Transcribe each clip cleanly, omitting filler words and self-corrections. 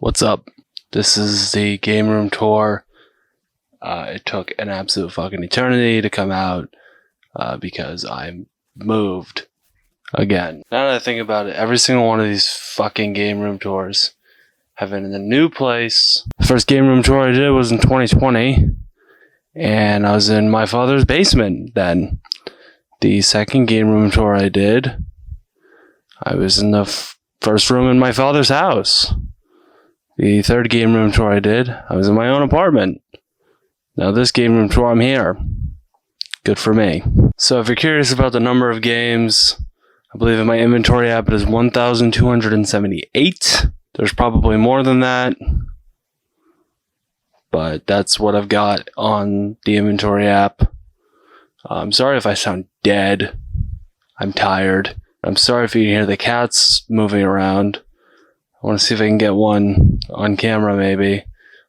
What's up? This is the game room tour. It took an absolute fucking eternity to come out because I moved again. Now that I think about it, every single one of these fucking game room tours have been in a new place. The first game room tour I did was in 2020, and I was in my father's basement then. The second game room tour I did, I was in the first room in my father's house. The third game room tour I did, I was in my own apartment. Now this game room tour, I'm here. Good for me. So if you're curious about the number of games, I believe in my inventory app it is 1,278. There's probably more than that, but that's what I've got on the inventory app. I'm sorry if I sound dead. I'm tired. I'm sorry if you can hear the cats moving around. I want to see if I can get one on camera maybe,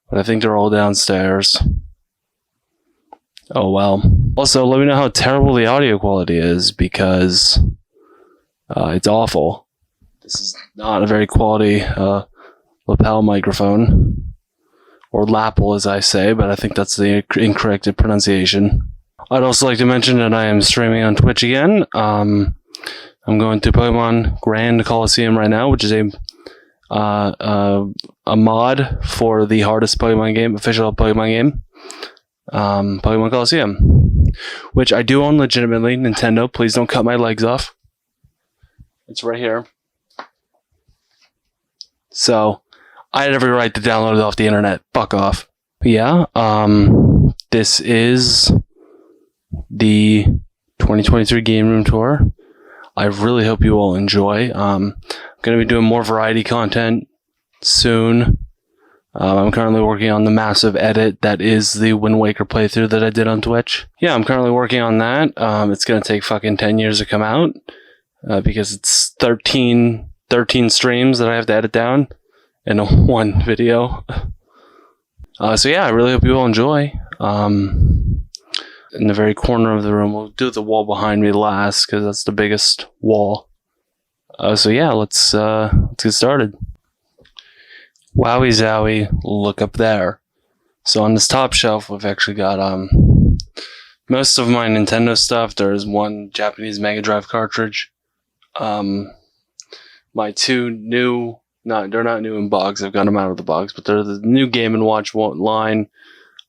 but I think they're all downstairs. Oh well. Also, let me know how terrible the audio quality is, because it's awful. This is not a very quality lapel microphone, or lapel as I say, but I think that's the incorrect pronunciation. I'd also like to mention that I am streaming on Twitch again. I'm going to Pokemon Grand Coliseum right now, which is a mod for the hardest Pokemon game, official Pokemon game, Pokemon Coliseum, which I do own legitimately. Nintendo, please don't cut my legs off. It's right here. So, I had every right to download it off the internet. Fuck off. But yeah, this is the 2023 Game Room Tour. I really hope you all enjoy. I'm going to be doing more variety content soon. I'm currently working on the massive edit that is the Wind Waker playthrough that I did on Twitch. Yeah, I'm currently working on that. It's going to take fucking 10 years to come out because it's 13 streams that I have to edit down in one video. So yeah, I really hope you all enjoy. In the very corner of the room, we'll do the wall behind me last because that's the biggest wall. So yeah, let's get started. Wowie zowie, look up there. So on this top shelf, we've actually got most of my Nintendo stuff. There's one Japanese Mega Drive cartridge. My two new, they're not new in box. I've got them out of the box, but they're the new Game & Watch line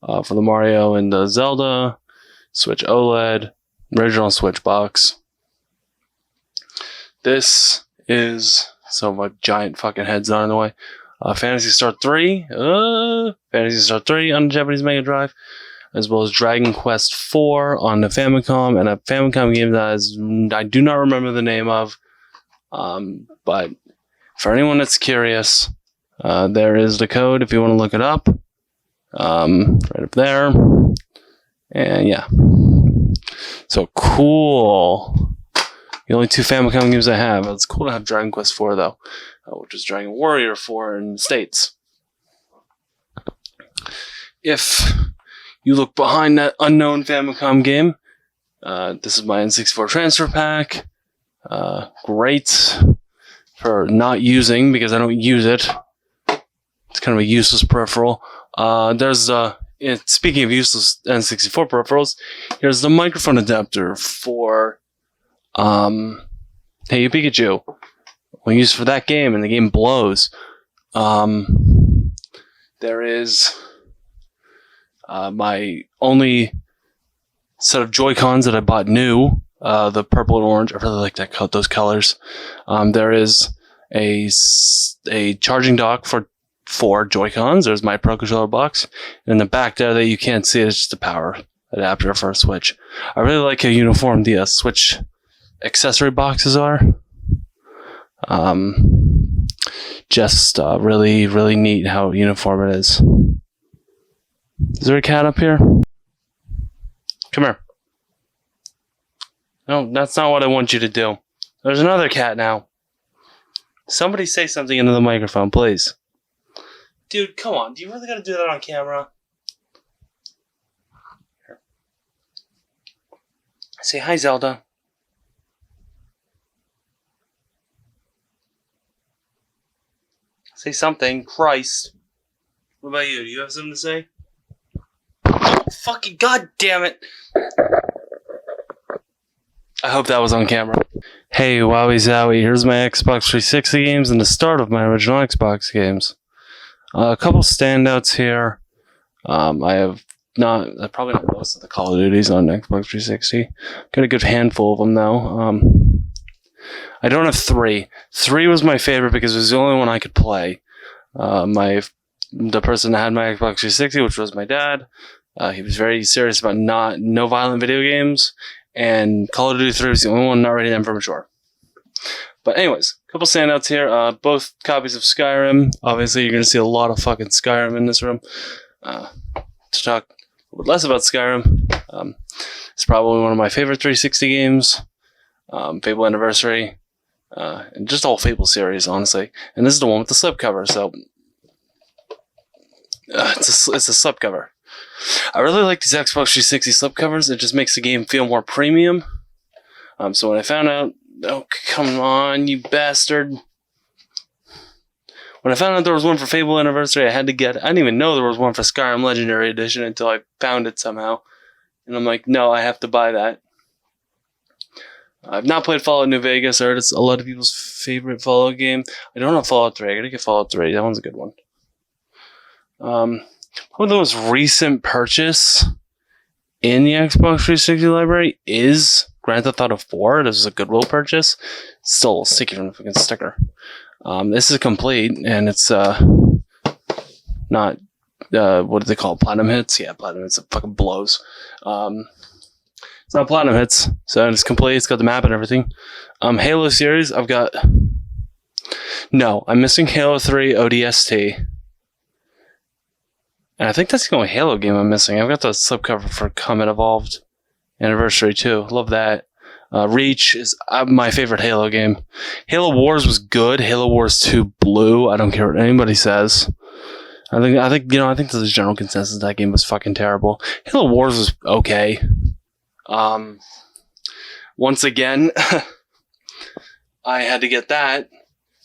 for the Mario and the Zelda. Switch OLED, original Switch box. This is, so my giant fucking head's not in the way. Phantasy Star 3. Phantasy Star 3 on the Japanese Mega Drive, as well as Dragon Quest 4 on the Famicom, and a Famicom game that I do not remember the name of. But for anyone that's curious, there is the code if you want to look it up. Right up there. And yeah. So cool. The only two Famicom games I have. It's cool to have Dragon Quest 4 though, which is Dragon Warrior 4 in the States. If you look behind that unknown Famicom game, this is my N64 transfer pack. Great for not using because I don't use it. It's kind of a useless peripheral. Speaking of useless N64 peripherals, here's the microphone adapter for Hey You Pikachu. When used for that game and the game blows. There is my only set of Joy-Cons that I bought new, the purple and orange. I really like those colors. There is a charging dock for 4 Joy-Cons. There's my Pro Controller box. And in the back there that you can't see, it's just a power adapter for a Switch. I really like how uniform the Switch accessory boxes are. Just really, really neat how uniform it is. Is there a cat up here? Come here. No, that's not what I want you to do. There's another cat now. Somebody say something into the microphone, please. Dude, come on. Do you really gotta do that on camera? Here. Say hi, Zelda. Say something. Christ. What about you? Do you have something to say? Oh, fucking goddamn it! I hope that was on camera. Hey, wowie zowie, here's my Xbox 360 games and the start of my original Xbox games. A couple standouts here. I have probably not most of the Call of Duties on Xbox 360. Got a good handful of them though. I don't have 3. 3 was my favorite because it was the only one I could play. The person that had my Xbox 360, which was my dad, he was very serious about no violent video games. And Call of Duty 3 was the only one not rated M for mature. But anyways, a couple standouts here. Both copies of Skyrim. Obviously, you're going to see a lot of fucking Skyrim in this room. To talk a little bit less about Skyrim, it's probably one of my favorite 360 games. Fable Anniversary. And just the whole Fable series, honestly. And this is the one with the slipcover, so... it's a slipcover. I really like these Xbox 360 slipcovers. It just makes the game feel more premium. So when I found out... Oh, come on, you bastard. When I found out there was one for Fable Anniversary, I had to get it. I didn't even know there was one for Skyrim Legendary Edition until I found it somehow. And I'm like, no, I have to buy that. I've not played Fallout New Vegas. I heard it's a lot of people's favorite Fallout game. I don't have Fallout 3. I gotta get Fallout 3. That one's a good one. Probably the most recent purchase in the Xbox 360 library is Grand Theft Auto 4. This is a Goodwill purchase. It's still sticky from the fucking sticker. This is complete, and it's not what do they call it? Platinum hits? Yeah, platinum hits. It fucking blows. It's not platinum hits, so it's complete. It's got the map and everything. Halo series, I've got. No, I'm missing Halo 3 ODST. And I think that's the only Halo game I'm missing. I've got the slipcover for Comet Evolved Anniversary too. Love that. Reach is my favorite Halo game. Halo Wars was good. Halo Wars 2 blew. I don't care what anybody says. I think there's a general consensus that game was fucking terrible. Halo Wars was okay. Once again, I had to get that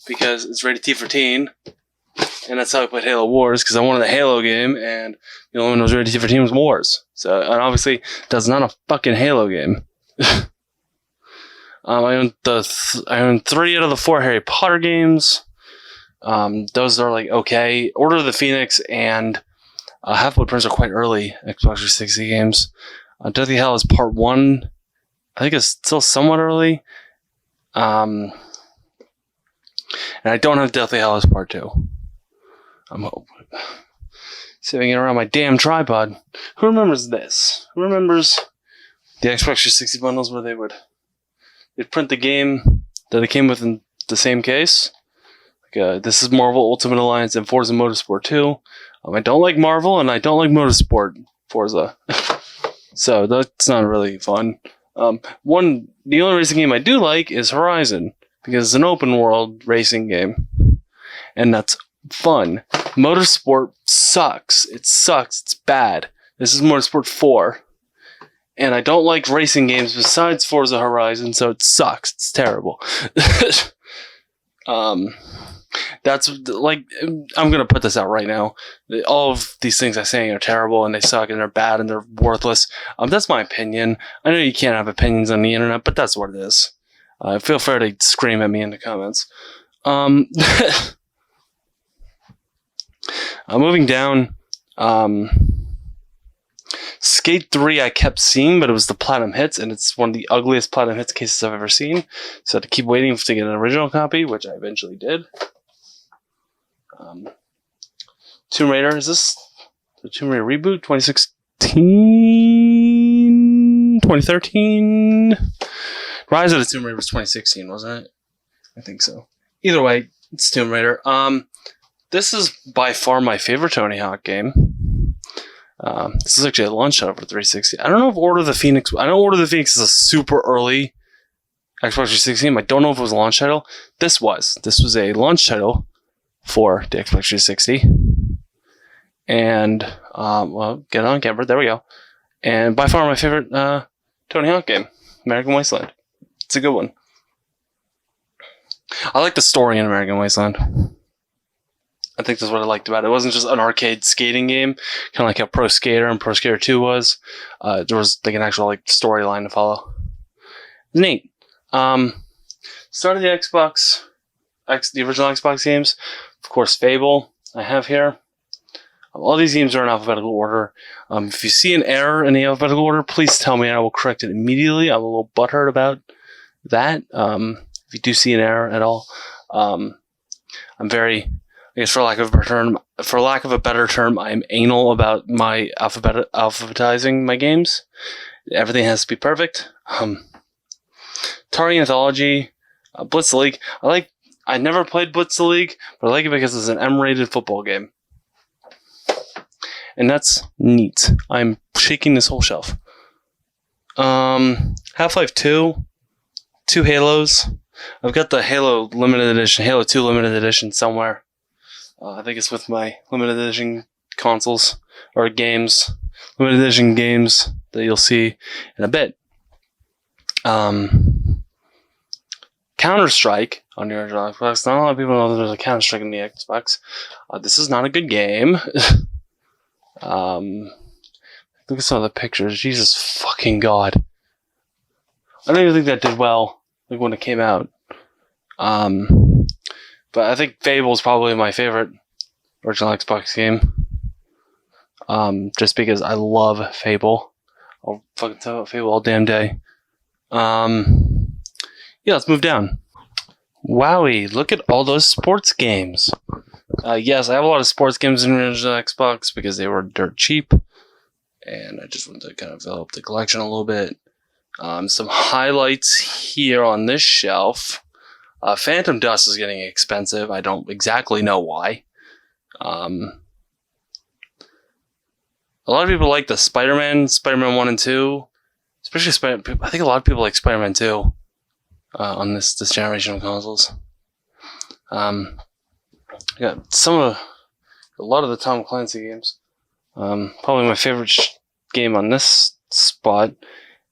because it's rated T for teen. And that's how I played Halo Wars, because I wanted a Halo game, and the only one that was rated T for teen was Wars. So, and obviously, that's not a fucking Halo game. I own 3 out of the 4 Harry Potter games. Those are like okay. Order of the Phoenix and Half-Blood Prince are quite early Xbox 360 games. Deathly Hallows Part 1, I think it's still somewhat early. And I don't have Deathly Hallows Part 2. I'm saving it around my damn tripod. Who remembers this? Who remembers the Xbox 360 bundles where they'd print the game that it came with in the same case? Like, this is Marvel Ultimate Alliance and Forza Motorsport 2. I don't like Marvel and I don't like Motorsport Forza. So that's not really fun. The only racing game I do like is Horizon, because it's an open world racing game. And that's fun. Motorsport sucks. It sucks. It's bad. This is Motorsport 4. And I don't like racing games besides Forza Horizon, so it sucks. It's terrible. That's like, I'm gonna put this out right now. All of these things I'm saying are terrible and they suck and they're bad and they're worthless. That's my opinion. I know you can't have opinions on the internet, but that's what it is. Feel free to scream at me in the comments. Moving down, Skate 3 I kept seeing, but it was the Platinum Hits, and it's one of the ugliest Platinum Hits cases I've ever seen. So I had to keep waiting to get an original copy, which I eventually did. Tomb Raider, is this the Tomb Raider reboot? 2016? 2013? Rise of the Tomb Raider was 2016, wasn't it? I think so. Either way, it's Tomb Raider. This is by far my favorite Tony Hawk game. This is actually a launch title for 360. I don't know if Order of the Phoenix... I know Order of the Phoenix is a super early Xbox 360 game. I don't know if it was a launch title. This was. This was a launch title for the Xbox 360. And, well, get it on camera. There we go. And by far my favorite Tony Hawk game. American Wasteland. It's a good one. I like the story in American Wasteland. I think that's what I liked about it. It wasn't just an arcade skating game, kind of like how Pro Skater and Pro Skater 2 was. There was like an actual like storyline to follow. Neat. Started the Xbox, the original Xbox games. Of course, Fable I have here. All these games are in alphabetical order. If you see an error in the alphabetical order, please tell me and I will correct it immediately. I'm a little butthurt about that. If you do see an error at all, I'm very, I guess for lack of a better term, I'm anal about my alphabetizing my games. Everything has to be perfect. Atari Anthology, Blitz League. I never played Blitz League, but I like it because it's an M-rated football game. And that's neat. I'm shaking this whole shelf. Half-Life 2, 2 Halos. I've got the Halo limited edition, Halo 2 limited edition somewhere. I think it's with my limited edition consoles or games, limited edition games that you'll see in a bit. Counter-Strike on your Xbox. Not a lot of people know that there's a Counter-Strike in the Xbox. This is not a good game. Look at some of the pictures. Jesus fucking God. I don't even think that did well, like when it came out. But I think Fable is probably my favorite original Xbox game. Just because I love Fable. I'll fucking talk about Fable all damn day. Yeah, let's move down. Wowie, look at all those sports games. Yes, I have a lot of sports games in the original Xbox because they were dirt cheap. And I just wanted to kind of fill up the collection a little bit. Some highlights here on this shelf. Phantom Dust is getting expensive. I don't exactly know why. A lot of people like the Spider-Man 1 and 2. Especially I think a lot of people like Spider-Man 2 on this generation of consoles. I got a lot of the Tom Clancy games. Probably my favorite game on this spot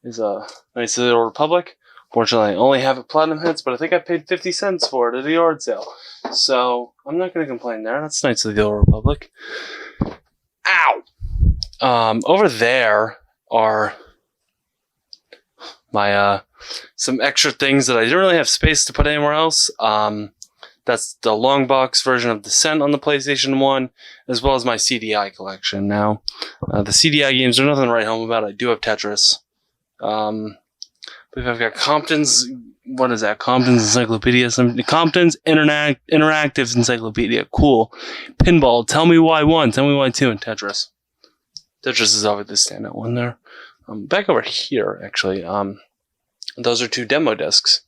is Knights of the Old Republic. Fortunately, I only have it platinum hits, but I think I paid 50 cents for it at a yard sale. So, I'm not going to complain there. That's Knights of the Old Republic. Ow! Over there are my some extra things that I didn't really have space to put anywhere else. That's the long box version of Descent on the PlayStation 1, as well as my CDI collection. Now, the CDI games are nothing to write home about. I do have Tetris. I believe I've got Compton's, what is that? Compton's Encyclopedia? Compton's Interactive Encyclopedia. Cool. Pinball, Tell Me Why 1, Tell Me Why 2, and Tetris. Tetris is always the standout one there. Back over here, actually, those are 2 demo discs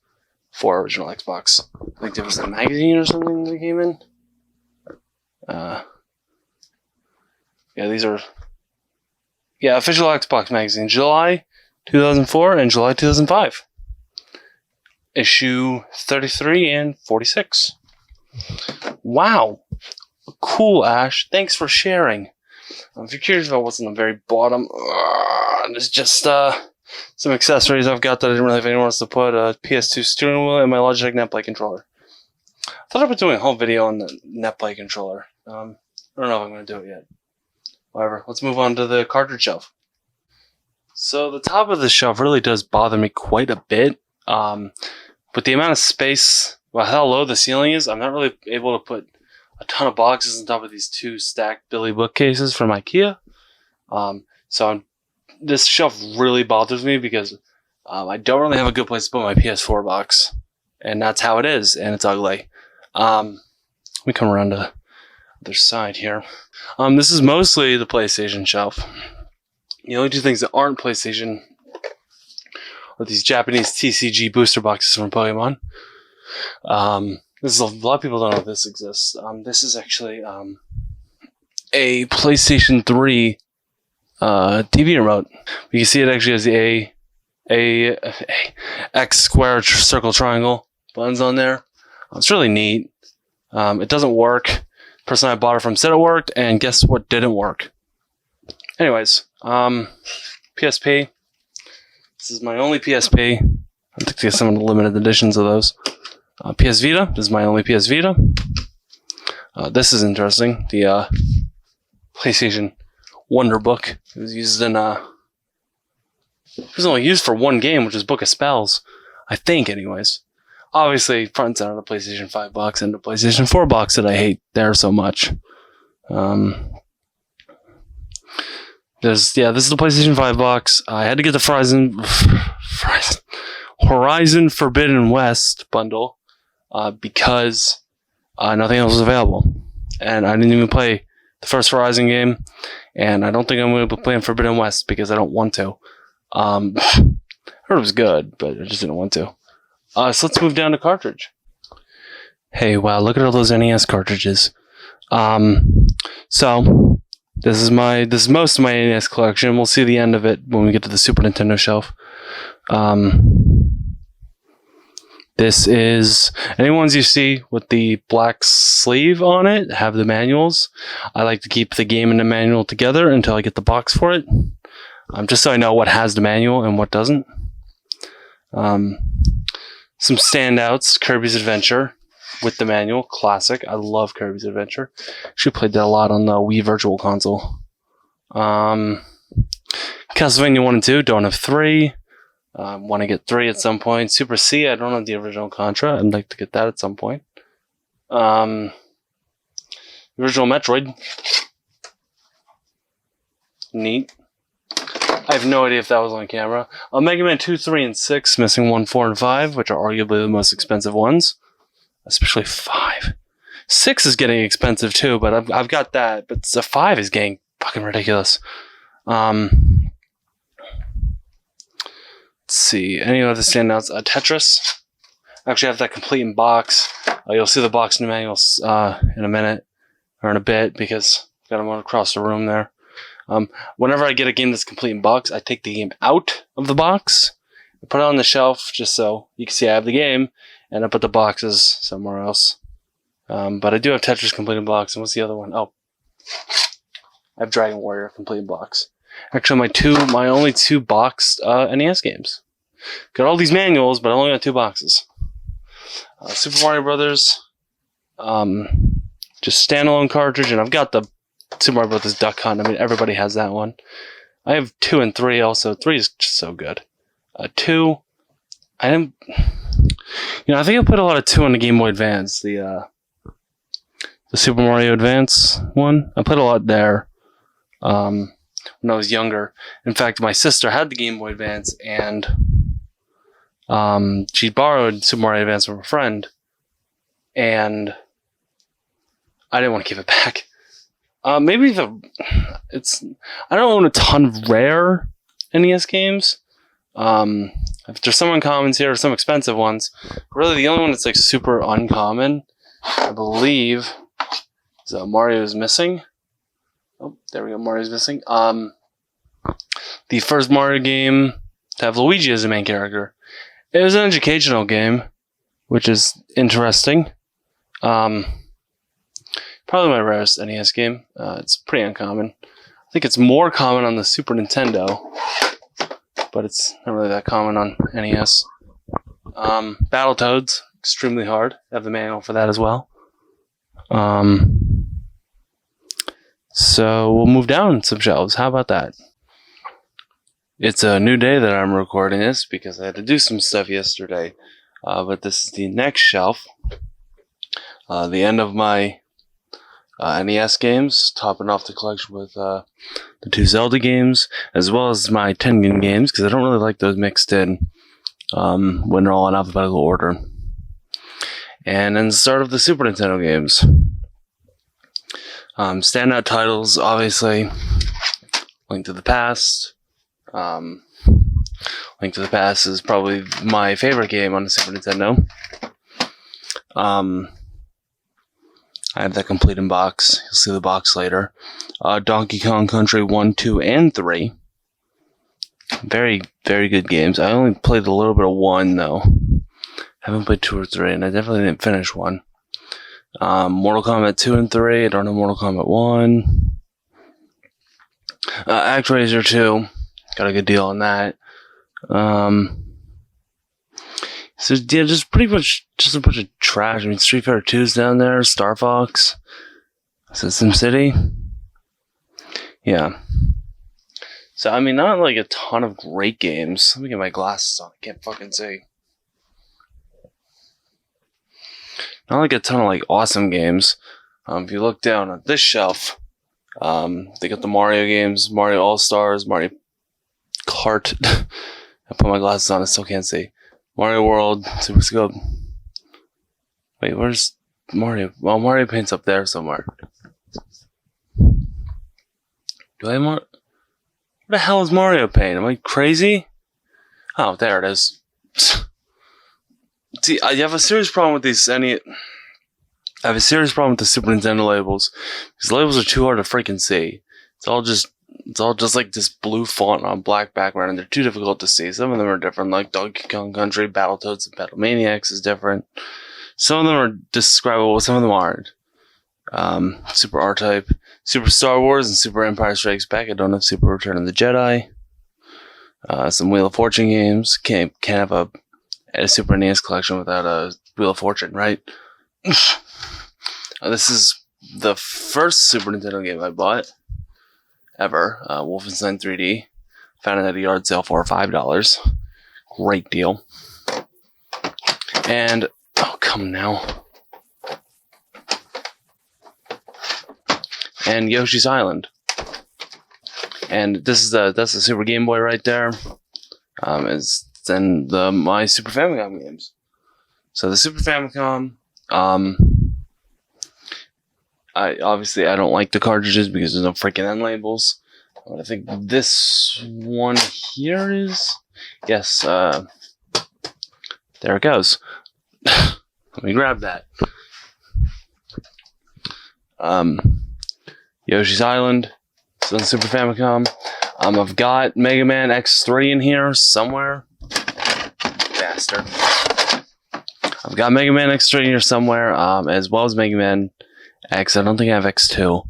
for original Xbox. I think there was a magazine or something that came in. Yeah, these are... Yeah, official Xbox magazine. July 2004 and July 2005. Issue 33 and 46. Wow. Cool, Ash. Thanks for sharing. If you're curious about what's in the very bottom, there's just some accessories I've got that I didn't really have anyone else to put. A PS2 steering wheel and my Logitech NetPlay controller. I thought I'd be doing a whole video on the NetPlay controller. I don't know if I'm going to do it yet. However, let's move on to the cartridge shelf. So the top of the shelf really does bother me quite a bit. With the amount of space, well, how low the ceiling is, I'm not really able to put a ton of boxes on top of these 2 stacked Billy bookcases from IKEA. This shelf really bothers me because I don't really have a good place to put my PS4 box. And that's how it is, and it's ugly. Let me come around to the other side here. This is mostly the PlayStation shelf. The only 2 things that aren't PlayStation are these Japanese TCG booster boxes from Pokemon. This is a lot of people don't know this exists. This is actually a PlayStation 3 TV remote. You can see it actually has the a X square circle triangle buttons on there. It's really neat. It doesn't work. The person I bought it from said it worked, and guess what didn't work? Anyways, PSP. This is my only PSP. I think there's some of the limited editions of those. PS Vita. This is my only PS Vita. This is interesting. The PlayStation Wonder Book. It was used in it was only used for one game, which is Book of Spells, I think, anyways. Obviously, front and center the PlayStation 5 box and the PlayStation 4 box that I hate there so much. This is the PlayStation 5 box. I had to get the Horizon Forbidden West bundle because nothing else was available. And I didn't even play the first Horizon game, and I don't think I'm going to be playing Forbidden West because I don't want to. I heard it was good, but I just didn't want to. So let's move down to cartridge. Hey, wow, look at all those NES cartridges. So this is most of my NES collection. We'll see the end of it when we get to the Super Nintendo shelf. This is any ones you see with the black sleeve on it have the manuals. I like to keep the game and the manual together until I get the box for it. Just so I know what has the manual and what doesn't. Some standouts: Kirby's Adventure with the manual, classic. I love Kirby's Adventure. Actually played that a lot on the Wii Virtual Console. Castlevania 1 and 2, don't have 3. Want to get 3 at some point. Super C, I don't have the original Contra. I'd like to get that at some point. Original Metroid. Neat. I have no idea if that was on camera. Mega Man 2, 3, and 6, missing 1, 4, and 5, which are arguably the most expensive ones. Especially 5. 6 is getting expensive too, but I've got that. But 5 is getting fucking ridiculous. Let's see. Any other standouts? Tetris. I actually have that complete in box. You'll see the box in the manuals in a minute. Or in a bit, because I've got them across the room there. Whenever I get a game that's complete in box, I take the game out of the box. I put it on the shelf just so you can see I have the game. And I put the boxes somewhere else. But I do have Tetris complete in box. And what's the other one? Oh. I have Dragon Warrior complete in box. Actually, my only 2 boxed NES games. Got all these manuals, but I only got 2 boxes. Super Mario Brothers. Just standalone cartridge. And I've got the Super Mario Brothers Duck Hunt. I mean, everybody has that one. I have 2 and 3 also. 3 is just so good. 2, I didn't... I think I put a lot of 2 on the Game Boy Advance. The Super Mario Advance one. I put a lot there when I was younger. In fact, my sister had the Game Boy Advance, and she borrowed Super Mario Advance from a friend, and I didn't want to give it back. I don't own a ton of rare NES games. If there's some uncommons here, some expensive ones. Really, the only one that's like super uncommon, I believe, is Mario's Missing. Oh, there we go, Mario's Missing. The first Mario game to have Luigi as the main character. It was an educational game, which is interesting. Probably my rarest NES game. It's pretty uncommon. I think it's more common on the Super Nintendo, but it's not really that common on NES. Battletoads, extremely hard. I have the manual for that as well. So we'll move down some shelves. How about that? It's a new day that I'm recording this because I had to do some stuff yesterday. But this is the next shelf. The end of my NES games, topping off the collection with the 2 Zelda games, as well as my Tengen games, because I don't really like those mixed in when they're all in alphabetical order. And then the start of the Super Nintendo games. Standout titles, obviously, Link to the Past. Link to the Past is probably my favorite game on the Super Nintendo. I have that complete in box. You'll see the box later. Donkey Kong Country 1, 2, and 3. Very, very good games. I only played a little bit of 1, though. Haven't played 2 or 3, and I definitely didn't finish 1. Mortal Kombat 2 and 3. I don't know Mortal Kombat 1. ActRaiser 2. Got a good deal on that. So yeah, just pretty much just a bunch of trash. I mean, Street Fighter 2's down there, Star Fox. Is it SimCity? Yeah. So, I mean, not like a ton of great games. Let me get my glasses on. I can't fucking see. Not like a ton of like awesome games. If you look down at this shelf, they got the Mario games, Mario All-Stars, Mario Kart. I put my glasses on, I still can't see. Mario World, Super Scope. Wait, where's Mario? Well, Mario Paint's up there somewhere. Do I have Mario? What the hell is Mario Paint? Am I crazy? Oh, there it is. See, I have a serious problem with these. I have a serious problem with the Super Nintendo labels. These labels are too hard to freaking see. It's all just like this blue font on black background, and they're too difficult to see. Some of them are different, like Donkey Kong Country, Battletoads, and Battlemaniacs is different. Some of them are describable, some of them aren't. Super R-Type, Super Star Wars, and Super Empire Strikes Back. I don't have Super Return of the Jedi. Some Wheel of Fortune games. Can't have a Super NES collection without a Wheel of Fortune, right? This is the first Super Nintendo game I bought ever. Wolfenstein 3D. Found it at a yard sale for $5. Great deal. And oh, come now. And Yoshi's Island. And that's the Super Game Boy right there. It's then my Super Famicom games. So the Super Famicom, I don't like the cartridges because there's no freaking end labels. But I think this one here is, yes. There it goes. Let me grab that. Yoshi's Island. It's on Super Famicom. I've got Mega Man X3 in here somewhere. Bastard. I've got Mega Man X3 in here somewhere, as well as Mega Man X. I don't think I have X2.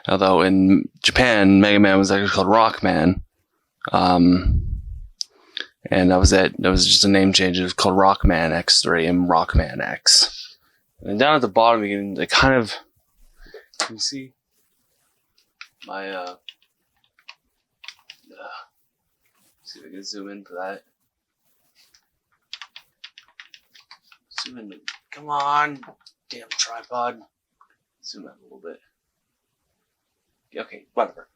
Although in Japan, Mega Man was actually called Rockman. And that was it. That was just a name change. It was called Rockman X3 and Rockman X. And down at the bottom, you can kind of... Can you see my... see if I can zoom in for that. Zoom in. Come on. Damn tripod. Zoom in a little bit. Okay, whatever.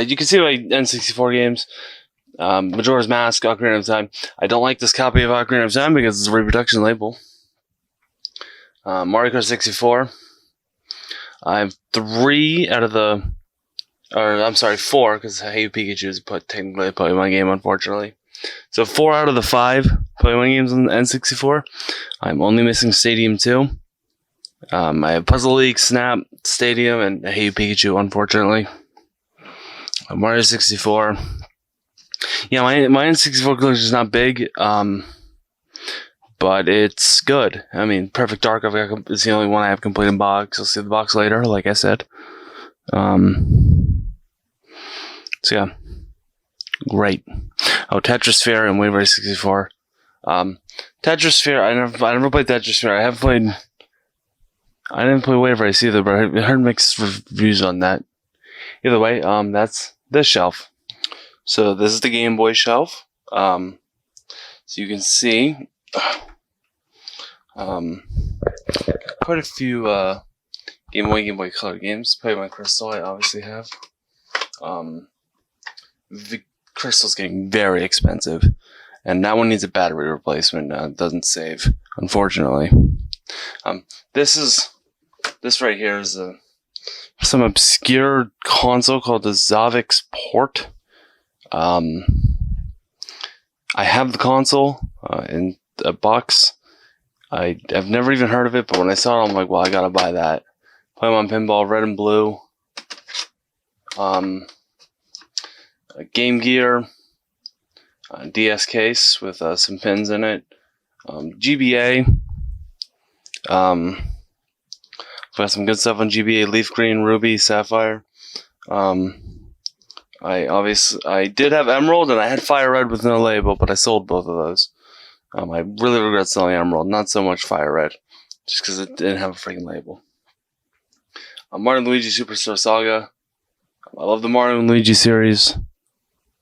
You can see my N64 games. Majora's Mask, Ocarina of Time. I don't like this copy of Ocarina of Time because it's a reproduction label. Mario Kart 64. I have 3 out of the... Or, I'm sorry, 4, because Hey You Pikachu is technically a Pokemon game, unfortunately. So 4 out of the 5 Pokemon games on the N64. I'm only missing Stadium 2. I have Puzzle League, Snap, Stadium, and Hey You Pikachu, unfortunately. Mario 64. Yeah, my N64 collection is not big, but it's good. I mean, Perfect Dark is the only one I have complete in box. You'll see the box later, like I said. So yeah, great. Oh, Tetrasphere and Wave Race 64. Tetrasphere, I never played Tetrasphere. I didn't play Wave Race either, but I heard mixed reviews on that. Either way, that's this shelf. So this is the Game Boy shelf. So you can see quite a few Game Boy Color games. Pokemon Crystal, I obviously have. The Crystal's getting very expensive, and that one needs a battery replacement. It doesn't save, unfortunately. This right here is some obscure console called the Zavix Port. I have the console in a box. I've never even heard of it, but when I saw it, I'm like, well, I gotta buy that. Pokemon Pinball Red and Blue. A Game Gear. DS case with some pins in it. GBA. Got some good stuff on GBA. Leaf Green, Ruby, Sapphire. I did have Emerald and I had Fire Red with no label, but I sold both of those. I really regret selling Emerald, not so much Fire Red, just because it didn't have a freaking label. Mario and Luigi Superstar Saga. I love the Mario and Luigi series.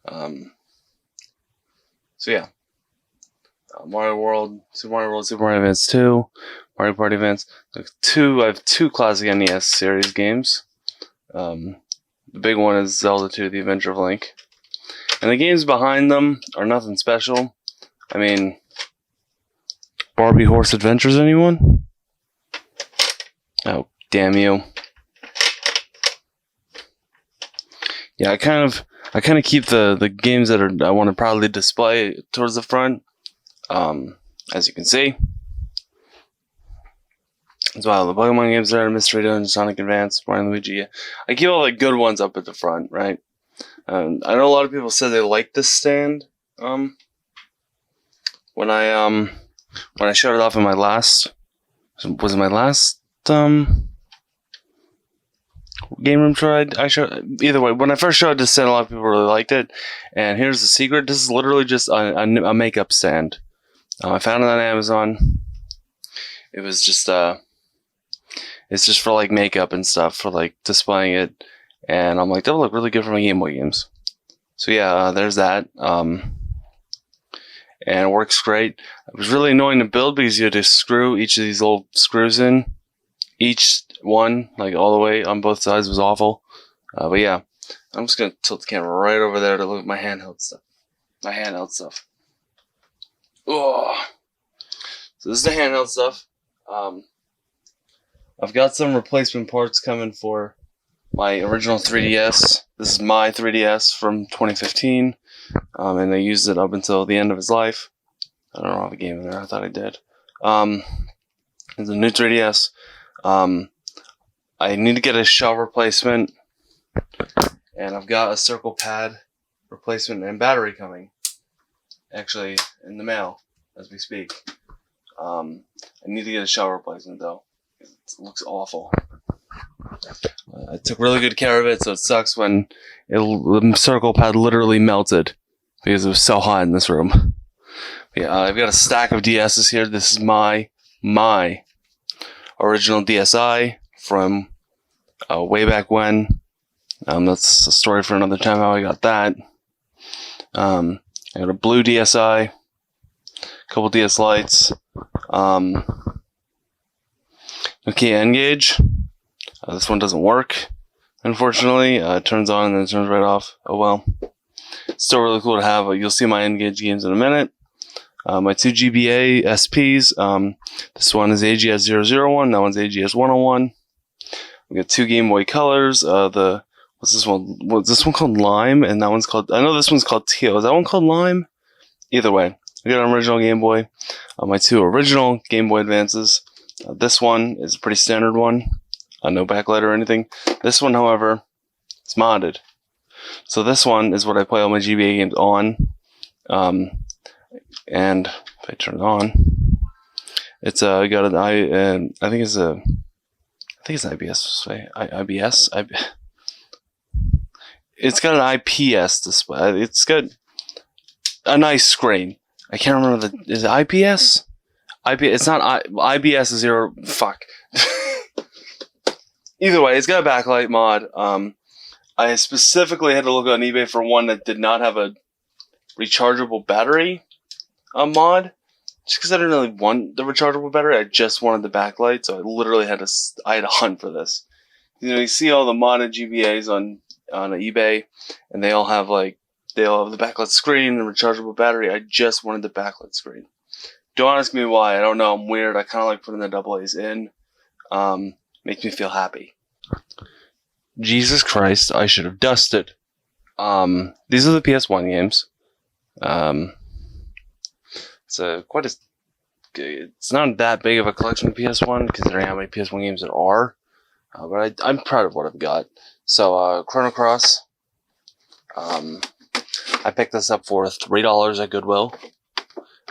So yeah. Mario World, Super Mario Advance 2, Mario Party Advance. I have two classic NES series games. The big one is Zelda 2, The Adventure of Link. And the games behind them are nothing special. I mean, Barbie Horse Adventures, anyone? Oh, damn you. Yeah, I kind of keep the games that I want to proudly display towards the front. As you can see. As well, the Pokemon games there, Mystery Dungeon, Sonic Advance, Mario and Luigi. I keep all the good ones up at the front, right? I know a lot of people said they like this stand. When I showed it off in my last, was it my last game room tour? I showed, either way, when I first showed this stand, a lot of people really liked it. And here's the secret: this is literally just a makeup stand. I found it on Amazon. It was just it's just for like makeup and stuff, for like displaying it. And I'm like, that'll look really good for my Game Boy games. So yeah, there's that. And it works great. It was really annoying to build because you had to screw each of these little screws in. Each one, like all the way on both sides, was awful. But yeah, I'm just gonna tilt the camera right over there to look at my handheld stuff. Oh. So this is the handheld stuff. I've got some replacement parts coming for my original 3DS. This is my 3DS from 2015, and I used it up until the end of its life. I don't have a game in there. I thought I did. It's a new 3DS. I need to get a shell replacement, and I've got a circle pad replacement and battery coming. Actually, in the mail as we speak. I need to get a shell replacement though. It looks awful. I took really good care of it, so it sucks when the circle pad literally melted because it was so hot in this room. But yeah, I've got a stack of DSs here. This is my original DSi from way back when. That's a story for another time how I got that. I got a blue DSi, a couple DS lights, okay, N-Gauge. This one doesn't work, unfortunately. It turns on and then it turns right off. Oh well. It's still really cool to have. You'll see my N-Gauge games in a minute. My two GBA SPs. This one is AGS-001. That one's AGS-101. We got two Game Boy Colors. What's this one? What's this one called? Lime, and that one's called. I know this one's called Teal. Is that one called Lime? Either way, I got an original Game Boy. My two original Game Boy Advances. This one is a pretty standard one. No backlight or anything. This one, however, is modded. So this one is what I play all my GBA games on. And if I turn it on, it's got an I think it's an IBS. IBS. It's got an IPS display. It's got a nice screen. I can't remember is it IPS? It's not IBS is zero. Fuck. Either way, it's got a backlight mod. I specifically had to look on eBay for one that did not have a rechargeable battery mod, just because I didn't really want the rechargeable battery. I just wanted the backlight, so I literally had to hunt for this. You know, you see all the modded GBAs on eBay, and they all have the backlit screen and rechargeable battery. I just wanted the backlit screen. Don't ask me why. I don't know. I'm weird. I kind of like putting the AA's in. Makes me feel happy. Jesus Christ, I should have dusted. These are the PS1 games. It's not that big of a collection of PS1, considering how many PS1 games there are. But I'm proud of what I've got. So, Chrono Cross. I picked this up for $3 at Goodwill.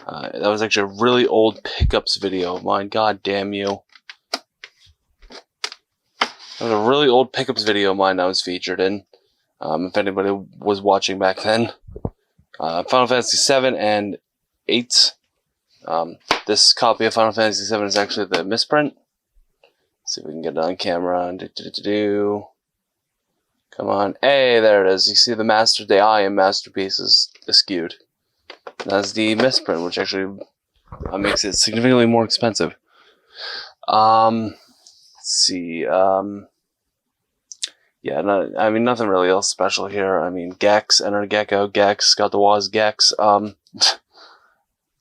That was actually a really old pickups video of mine. God damn you. That was a really old pickups video of mine I was featured in. If anybody was watching back then. Final Fantasy 7 and 8. This copy of Final Fantasy 7 is actually the misprint. see if we can get it on camera. Come on. Hey, there it is. You see the I Am Masterpiece is skewed. That's the misprint, which actually makes it significantly more expensive. Let's see. Yeah, I mean, nothing really else special here. I mean, Gex, Enter Gecko, Gex, got the Waz, Gex.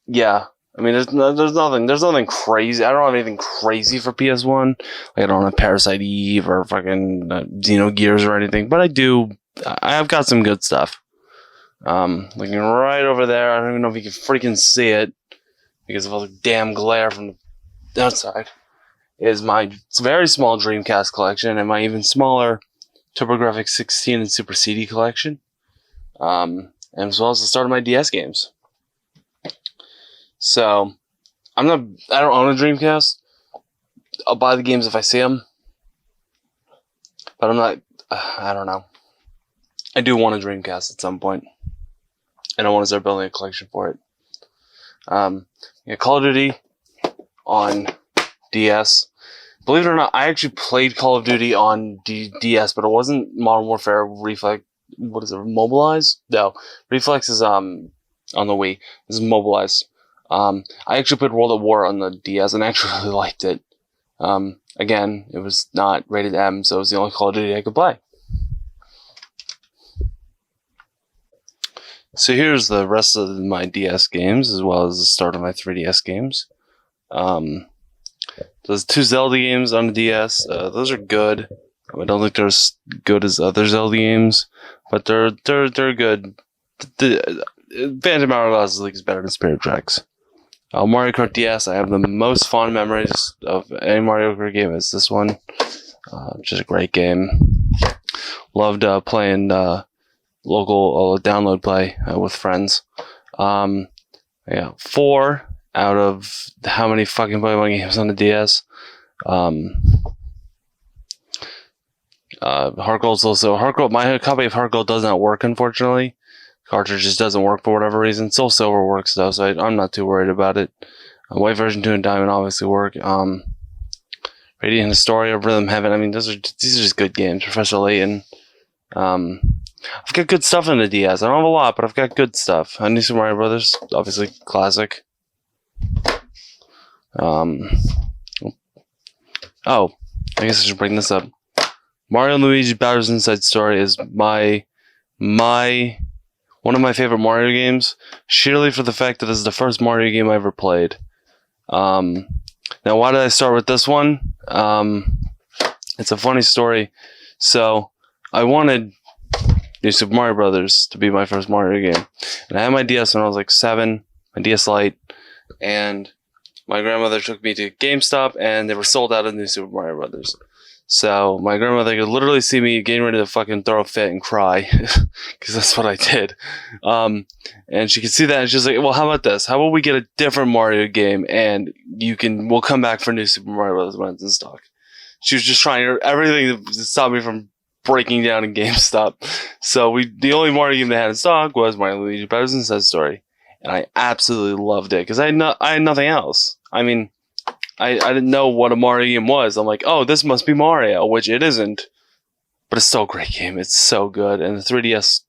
Yeah. I mean, there's nothing crazy. I don't have anything crazy for PS1. Like, I don't have Parasite Eve or fucking Xenogears or anything. But I've got some good stuff. Looking right over there. I don't even know if you can freaking see it because of all the damn glare from the outside. Is my very small Dreamcast collection and my even smaller TurboGrafx 16 and Super CD collection. And as well as the start of my DS games. So, I don't own a Dreamcast. I'll buy the games if I see them. But I'm not, I don't know. I do want a Dreamcast at some point. And I want to start building a collection for it. Call of Duty on DS. Believe it or not, I actually played Call of Duty on DS, but it wasn't Modern Warfare Reflex. What is it? Mobilize? No. Reflex is on the Wii. This is Mobilize. I actually played World at War on the DS and I actually really liked it. Again, it was not rated M, so it was the only Call of Duty I could play. So here's the rest of my DS games, as well as the start of my 3DS games. There's 2 Zelda games on the DS. Those are good. I don't think they're as good as other Zelda games, but they're good. The Phantom Hourglass League is better than Spirit Tracks. Mario Kart DS, I have the most fond memories of any Mario Kart game. It's this one. Just a great game. Loved playing local download play with friends. 4 out of how many fucking Pokemon games on the DS. Heart Gold's also... my copy of Heart Gold does not work, unfortunately. Cartridge just doesn't work for whatever reason. Soul Silver works though, so I'm not too worried about it. White Version 2 and Diamond obviously work. Radiant Historia, Rhythm Heaven. I mean, these are just good games. Professor Layton. I've got good stuff on the DS. I don't have a lot, but I've got good stuff. New Super Mario Brothers, obviously classic. Oh, I guess I should bring this up. Mario and Luigi Bowser's Inside Story is one of my favorite Mario games, sheerly for the fact that this is the first Mario game I ever played. Now, why did I start with this one? It's a funny story. So, I wanted New Super Mario Brothers to be my first Mario game. And I had my DS when I was like 7, my DS Lite, and my grandmother took me to GameStop, and they were sold out of New Super Mario Brothers. So my grandmother could literally see me getting ready to fucking throw a fit and cry, because that's what I did. And she could see that, and she's like, "Well, how about this? How about we get a different Mario game, and we'll come back for New Super Mario Bros. When it's in stock." She was just trying everything to stop me from breaking down in GameStop. So the only Mario game they had in stock was Mario and Luigi Bowser's Inside Story, and I absolutely loved it because I had nothing else. I mean, I didn't know what a Mario game was. I'm like, oh, this must be Mario, which it isn't. But it's still a great game. It's so good. And the 3DS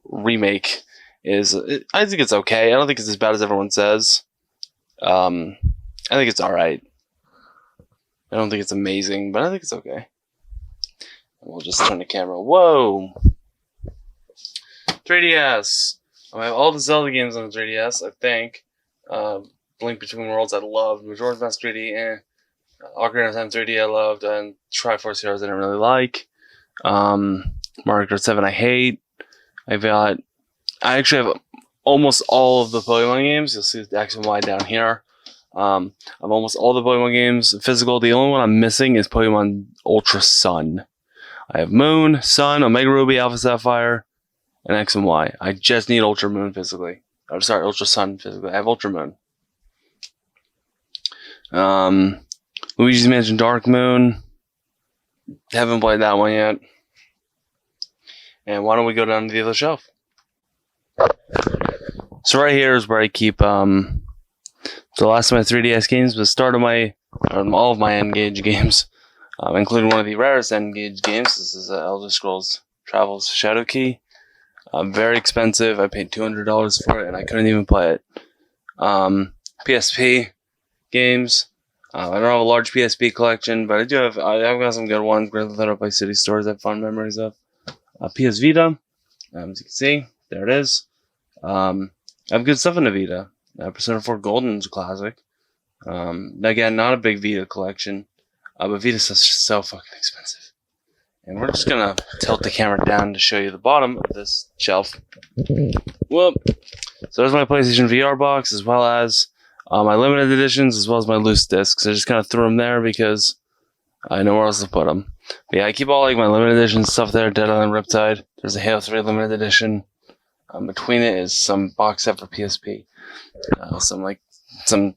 remake is, I think it's okay. I don't think it's as bad as everyone says. I think it's alright. I don't think it's amazing, but I think it's okay. We'll just turn the camera. Whoa! 3DS! I have all the Zelda games on the 3DS, I think. Link Between Worlds I loved, Majora's Mask 3D, Ocarina of Time 3D I loved, and Triforce Heroes I didn't really like. Mario Kart 7 I hate. I actually have almost all of the Pokemon games. You'll see the X and Y down here. I have almost all the Pokemon games physical. The only one I'm missing is Pokemon Ultra Sun. I have Moon, Sun, Omega Ruby, Alpha Sapphire, and X and Y. I just need Ultra Moon physically. I'm sorry, Ultra Sun physically. I have Ultra Moon. Luigi's Mansion Dark Moon. Haven't played that one yet. And why don't we go down to the other shelf? So right here is where I keep the last of my 3DS games. The start of my all of my N-Gage games, including one of the rarest N-Gage games. This is Elder Scrolls Travel's Shadow Key. Very expensive. I paid $200 for it, and I couldn't even play it. PSP games. I don't have a large PSP collection, but I've got some good ones. Grand Theft Auto Vice City Stories I have fond memories of. PS Vita, as you can see, there it is. I have good stuff in the Vita. Persona 4 Golden is a classic. Again, not a big Vita collection, but Vita's so fucking expensive. And we're just gonna tilt the camera down to show you the bottom of this shelf. Well, so there's my PlayStation VR box, as well as my limited editions, as well as my loose discs. I just kind of threw them there because I know where else to put them. But yeah, I keep all like my limited edition stuff there. Dead Island Riptide. There's a Halo 3 limited edition. Between it is some box set for PSP. Some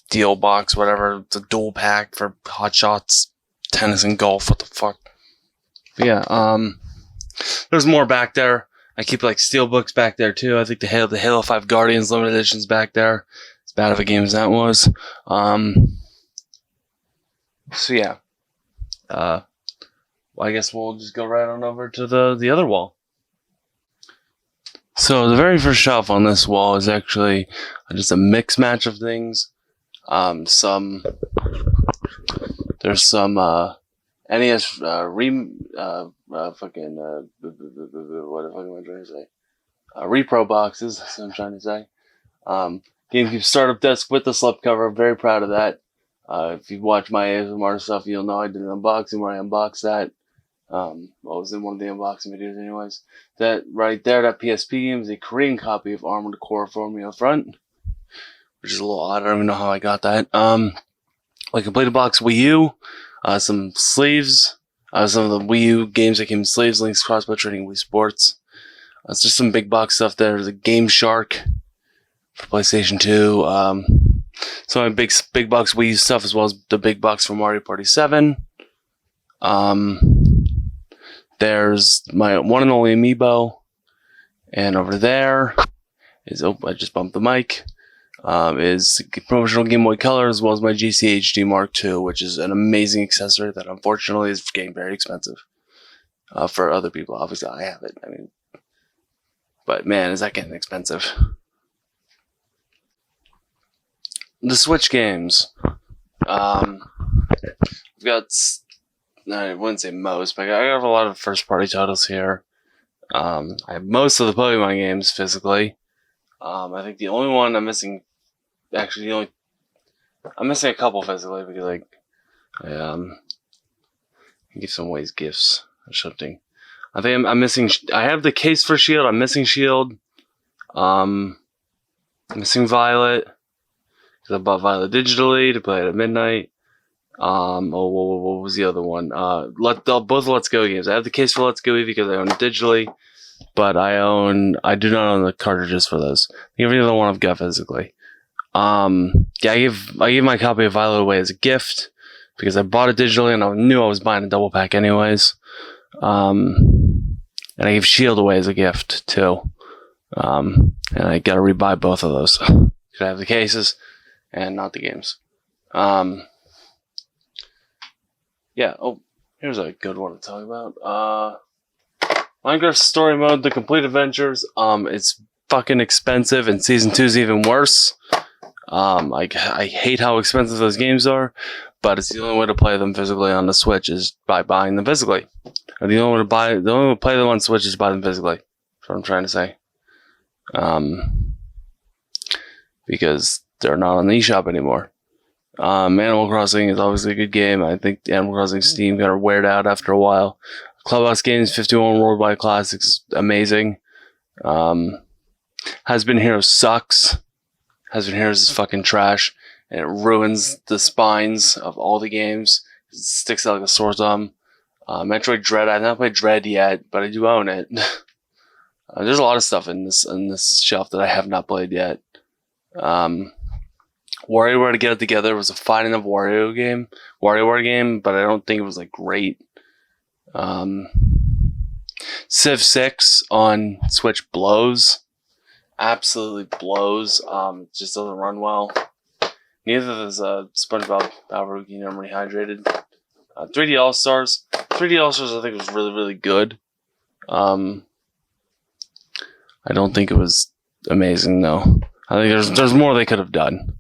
deal box, whatever. It's a dual pack for Hot Shots, tennis, and golf. What the fuck? But yeah, there's more back there. I keep like steelbooks back there too. I think the Halo 5 Guardians limited edition's back there. As bad of a game as that was. So yeah. Well, I guess we'll just go right on over to the other wall. So the very first shelf on this wall is actually just a mix match of things. There's some NES what the fuck am I trying to say? Repro boxes. That's what I'm trying to say. GameCube startup disc with the slipcover. I'm very proud of that. If you watch my ASMR stuff, you'll know I did an unboxing where I unboxed that. Well, it was in one of the unboxing videos anyways. That right there, that PSP game is a Korean copy of Armored Core Formula Front, which is a little odd. I don't even know how I got that. I completed box Wii U, some sleeves, some of the Wii U games that came in sleeves, Link's Crossbow Training, Wii Sports. It's just some big box stuff there. There's a Game Shark for PlayStation 2. Some of my big box Wii U stuff, as well as the big box for Mario Party 7. There's my one and only Amiibo. And over there is, I just bumped the mic, is promotional Game Boy Color, as well as my GC HD Mark II, which is an amazing accessory that unfortunately is getting very expensive for other people. Obviously, I have it. But man, is that getting expensive. The Switch games. I've got, I wouldn't say most, but I have a lot of first-party titles here. I have most of the Pokemon games physically. I think the only one I'm missing, I'm missing a couple physically because I give some ways gifts or something. I think I'm missing. I have the case for Shield. I'm missing Shield. I'm missing Violet because I bought Violet digitally to play it at midnight. What was the other one? Both Let's Go games. I have the case for Let's Go because I own it digitally, but I do not own the cartridges for those. Every other one I've got physically. I gave my copy of Violet away as a gift because I bought it digitally and I knew I was buying a double pack anyways. And I gave Shield away as a gift too. And I gotta rebuy both of those. Because I have the cases and not the games. Yeah, here's a good one to talk about. Minecraft Story Mode, The Complete Adventures. It's fucking expensive, and Season 2 is even worse. I hate how expensive those games are, but it's the only way to play them physically on the Switch is by buying them physically. Or the only way to play them on Switch is buy them physically. That's what I'm trying to say. Because they're not on the eShop anymore. Animal Crossing is obviously a good game. I think Animal Crossing Steam kind of weared out after a while. Clubhouse Games 51 Worldwide Classics, amazing. Has Been Heroes sucks. Has Been Heroes is fucking trash, and it ruins the spines of all the games. It sticks out like a sore thumb. Metroid Dread, I've not played Dread yet, but I do own it. There's a lot of stuff in this shelf that I have not played yet. WarioWare to Get It Together was a fine enough WarioWare game, but I don't think it was like great. Civ 6 on Switch blows. Absolutely blows. It just doesn't run well. Neither is SpongeBob Power Kingdom Rehydrated. 3D All Stars. 3D All Stars I think was really, really good. I don't think it was amazing, no. I think there's more they could have done.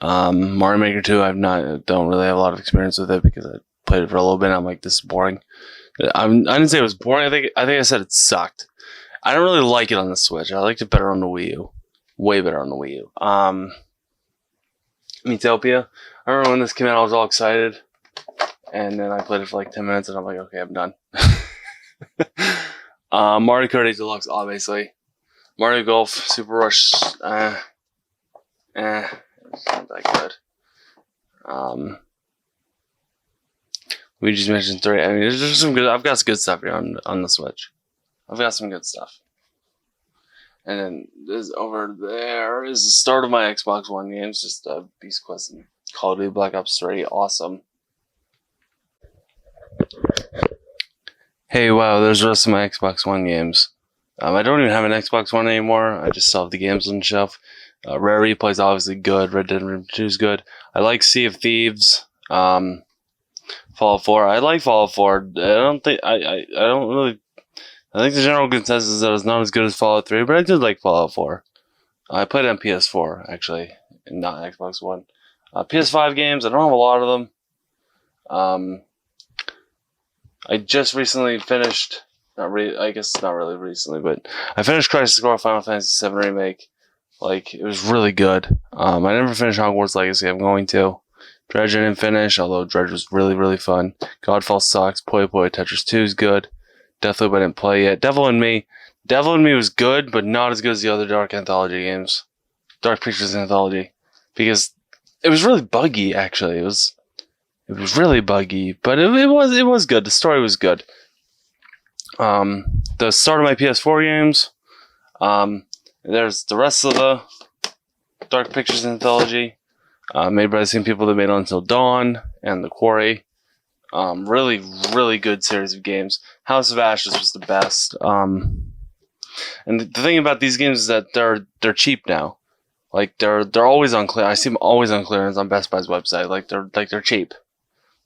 Mario Maker 2, don't really have a lot of experience with it because I played it for a little bit and I'm like, this is boring. I didn't say it was boring, I think I said it sucked. I don't really like it on the Switch. I liked it better on the Wii U. Way better on the Wii U. Metopia. I remember when this came out, I was all excited. And then I played it for like 10 minutes and I'm like, okay, I'm done. Mario Kart 8 Deluxe, obviously. Mario Golf, Super Rush, it's not that good. We just mentioned 3. I mean, there's just some good. I've got some good stuff here on the Switch. I've got some good stuff. And then this over there is the start of my Xbox One games. Just Beast Quest and Call of Duty Black Ops 3. Awesome. Hey, wow, there's the rest of my Xbox One games. I don't even have an Xbox One anymore. I just still have the games on the shelf. Rare Replay is obviously good. Red Dead Redemption 2 is good. I like Sea of Thieves. Fallout 4. I like Fallout 4. I think the general consensus is that it's not as good as Fallout 3, but I did like Fallout 4. I played it on PS4, actually, and not Xbox One. PS5 games, I don't have a lot of them. I just recently finished, I guess not really recently, but I finished Crisis Core Final Fantasy VII Remake. Like, it was really good. I never finished Hogwarts Legacy, I'm going to. Dredge I didn't finish, although Dredge was really, really fun. Godfall sucks. Puyo Puyo Tetris 2 is good. Deathloop I didn't play yet. Devil in Me was good, but not as good as the other Dark Anthology games. Dark Pictures Anthology. Because it was really buggy, actually. It was really buggy, but it was good. The story was good. The start of my PS4 games. There's the rest of the Dark Pictures Anthology, made by the same people that made Until Dawn and The Quarry. Really, really good series of games. House of Ashes was the best. And the thing about these games is that they're cheap now. Like they're always on clearance. I see them always on clearance on Best Buy's website. Like they're cheap.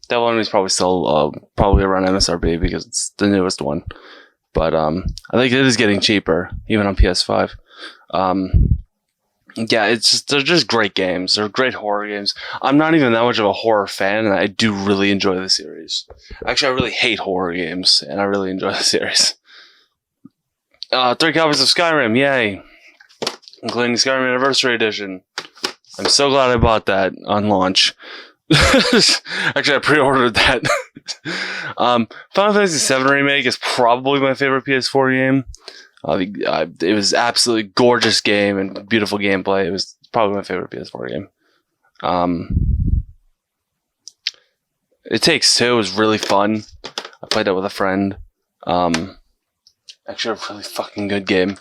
Devil in Me is probably still probably around MSRP because it's the newest one. But I think it is getting cheaper, even on PS5. Yeah, they're just great games. They're great horror games. I'm not even that much of a horror fan, and I do really enjoy the series. Actually, I really hate horror games, and I really enjoy the series. 3 copies of Skyrim, yay! Including the Skyrim Anniversary Edition. I'm so glad I bought that on launch. Actually, I pre-ordered that. Final Fantasy VII Remake is probably my favorite PS4 game. It was absolutely gorgeous game and beautiful gameplay. It was probably my favorite PS4 game. It Takes Two was really fun. I played that with a friend. Actually, a really fucking good game.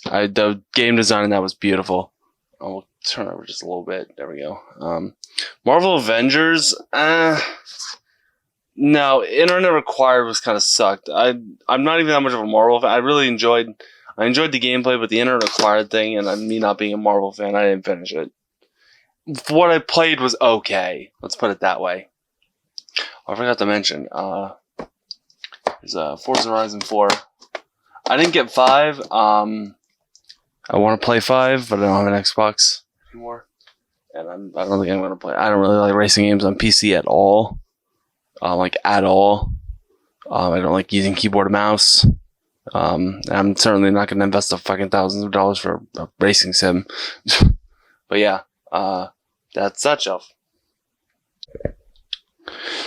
The game design in that was beautiful. I'll turn over just a little bit. There we go. Marvel Avengers. No, Internet Required was kind of sucked. I'm not even that much of a Marvel fan. I enjoyed the gameplay, but the Internet Required thing, and me not being a Marvel fan, I didn't finish it. What I played was okay. Let's put it that way. I forgot to mention. There's Forza Horizon 4. I didn't get 5. I want to play 5, but I don't have an Xbox anymore. And I don't think I'm going to play. I don't really like racing games on PC at all. At all. I don't like using keyboard and mouse. I'm certainly not going to invest the fucking thousands of dollars for a racing sim. But yeah, that's that shelf.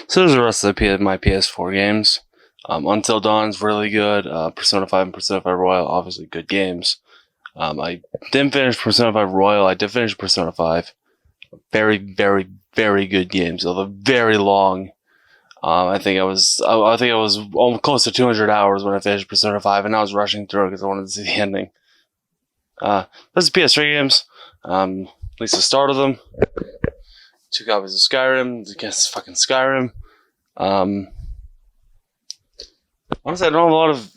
So there's the rest of my PS4 games. Until Dawn's really good. Persona 5 and Persona 5 Royal, obviously good games. I didn't finish Persona 5 Royal. I did finish Persona 5. Very, very, very good games. Although very long. I think I was almost close to 200 hours when I finished Persona 5, and I was rushing through it because I wanted to see the ending. Those are PS3 games. At least the start of them. 2 copies of Skyrim. Against fucking Skyrim. Honestly, I don't have a lot of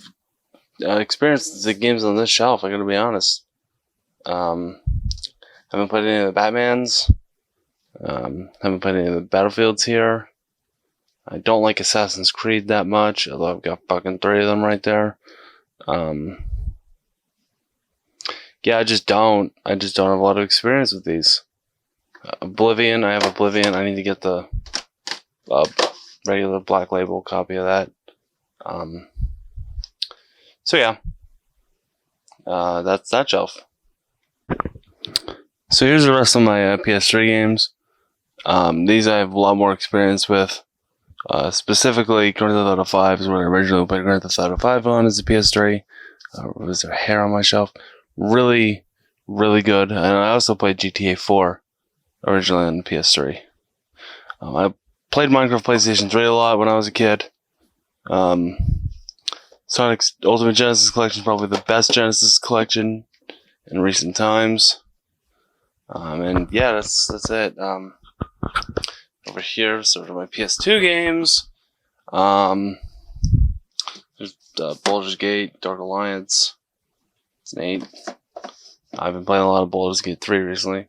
experience with games on this shelf. I gotta be honest. Haven't played any of the Batmans. Haven't played any of the Battlefields here. I don't like Assassin's Creed that much, although I've got fucking 3 of them right there. Yeah, I just don't have a lot of experience with these. Oblivion, I have Oblivion. I need to get the regular black label copy of that. So yeah, that's that shelf. So here's the rest of my PS3 games. These I have a lot more experience with. Specifically, Grand Theft Auto 5 is what I originally played Grand Theft Auto 5 on as a PS3. Was there hair on my shelf? Really, really good. And I also played GTA 4 originally on the PS3. I played Minecraft PlayStation 3 a lot when I was a kid. Sonic's Ultimate Genesis Collection is probably the best Genesis collection in recent times. And yeah, that's it. Over here, sort of my PS2 games. There's Baldur's Gate, Dark Alliance. It's an 8. I've been playing a lot of Baldur's Gate 3 recently.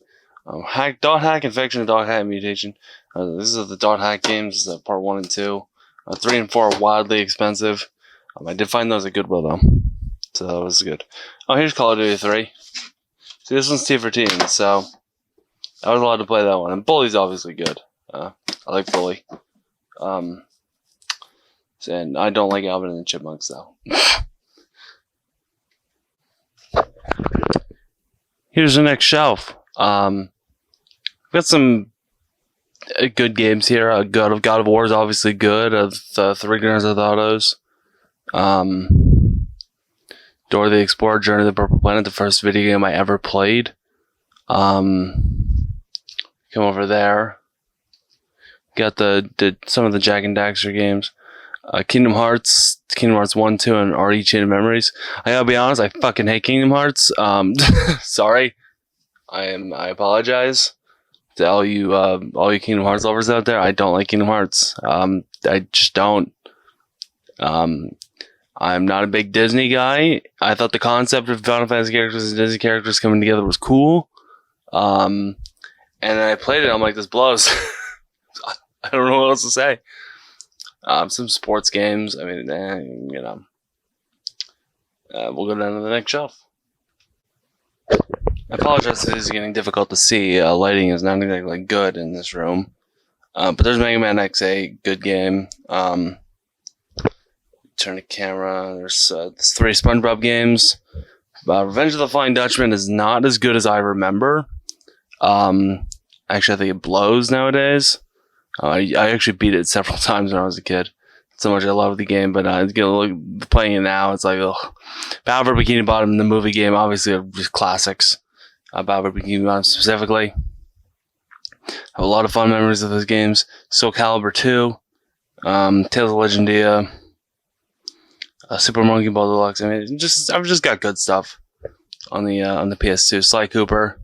Dot Hack Infection and Dot Hack Mutation. These are the Dot Hack games, part 1 and 2. 3 and 4 are wildly expensive. I did find those at Goodwill though, so that was good. Oh, here's Call of Duty 3. See, this one's T for Teen, so I was allowed to play that one. And Bully's obviously good. I like Bully. And I don't like Alvin and the Chipmunks though. Here's the next shelf. I've got some good games here. God of War is obviously good. The 3 Grand Theft Autos. Dora the Explorer, Journey to the Purple Planet, the first video game I ever played. Come over there. Got some of the Jak and Daxter games. Kingdom Hearts 1, 2, and RE Chain of Memories. I gotta be honest, I fucking hate Kingdom Hearts. Sorry. I apologize to all you Kingdom Hearts lovers out there. I don't like Kingdom Hearts. I just don't. I'm not a big Disney guy. I thought the concept of Final Fantasy characters and Disney characters coming together was cool. And then I played it, I'm like, this blows. I don't know what else to say. Some sports games. I mean, we'll go down to the next shelf. I apologize if this is getting difficult to see. Lighting is not exactly good in this room. But there's Mega Man X8, good game. Turn the camera. There's 3 SpongeBob games. Revenge of the Flying Dutchman is not as good as I remember. Actually, I think it blows nowadays. I actually beat it several times when I was a kid. So much I love the game, but playing it now, it's like, ugh. Battle for Bikini Bottom, the movie game, obviously are just classics. Battle for Bikini Bottom specifically. I have a lot of fun memories of those games. Soul Calibur 2, Tales of Legendia, Super Monkey Ball Deluxe. I mean, I've just got good stuff on the PS2. Sly Cooper,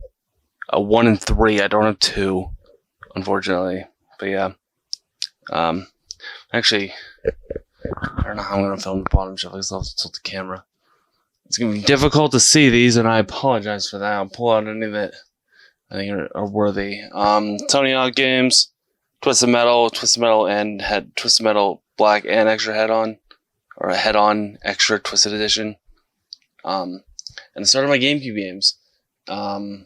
1 and 3. I don't have 2, unfortunately. But yeah, actually, I don't know how I'm gonna film the bottom shelf. I still have to tilt the camera. It's gonna be difficult to see these, and I apologize for that. I'll pull out any that I think are worthy. Tony Hawk games, Twisted Metal, and had Twisted Metal Black and extra head-on, or a head-on extra Twisted Edition. And the start of my GameCube games. Let's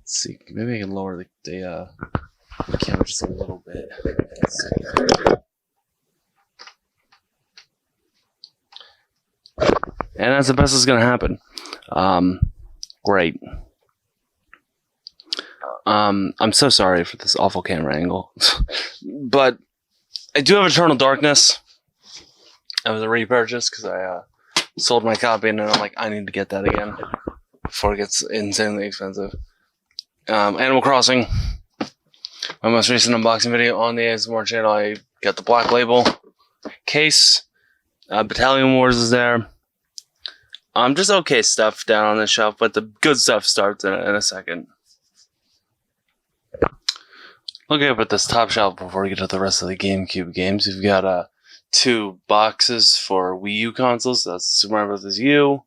see, maybe I can lower the camera just a little bit. And that's the best that's going to happen. Great. I'm so sorry for this awful camera angle. But I do have Eternal Darkness. That was a repurchase because I sold my copy and then I'm like, I need to get that again before it gets insanely expensive. Animal Crossing. My most recent unboxing video on the ASMR channel, I got the black label case. Battalion Wars is there. Just okay stuff down on the shelf, but the good stuff starts in a second. Looking up at this top shelf before we get to the rest of the GameCube games, we've got 2 boxes for Wii U consoles. That's Super Mario Bros. U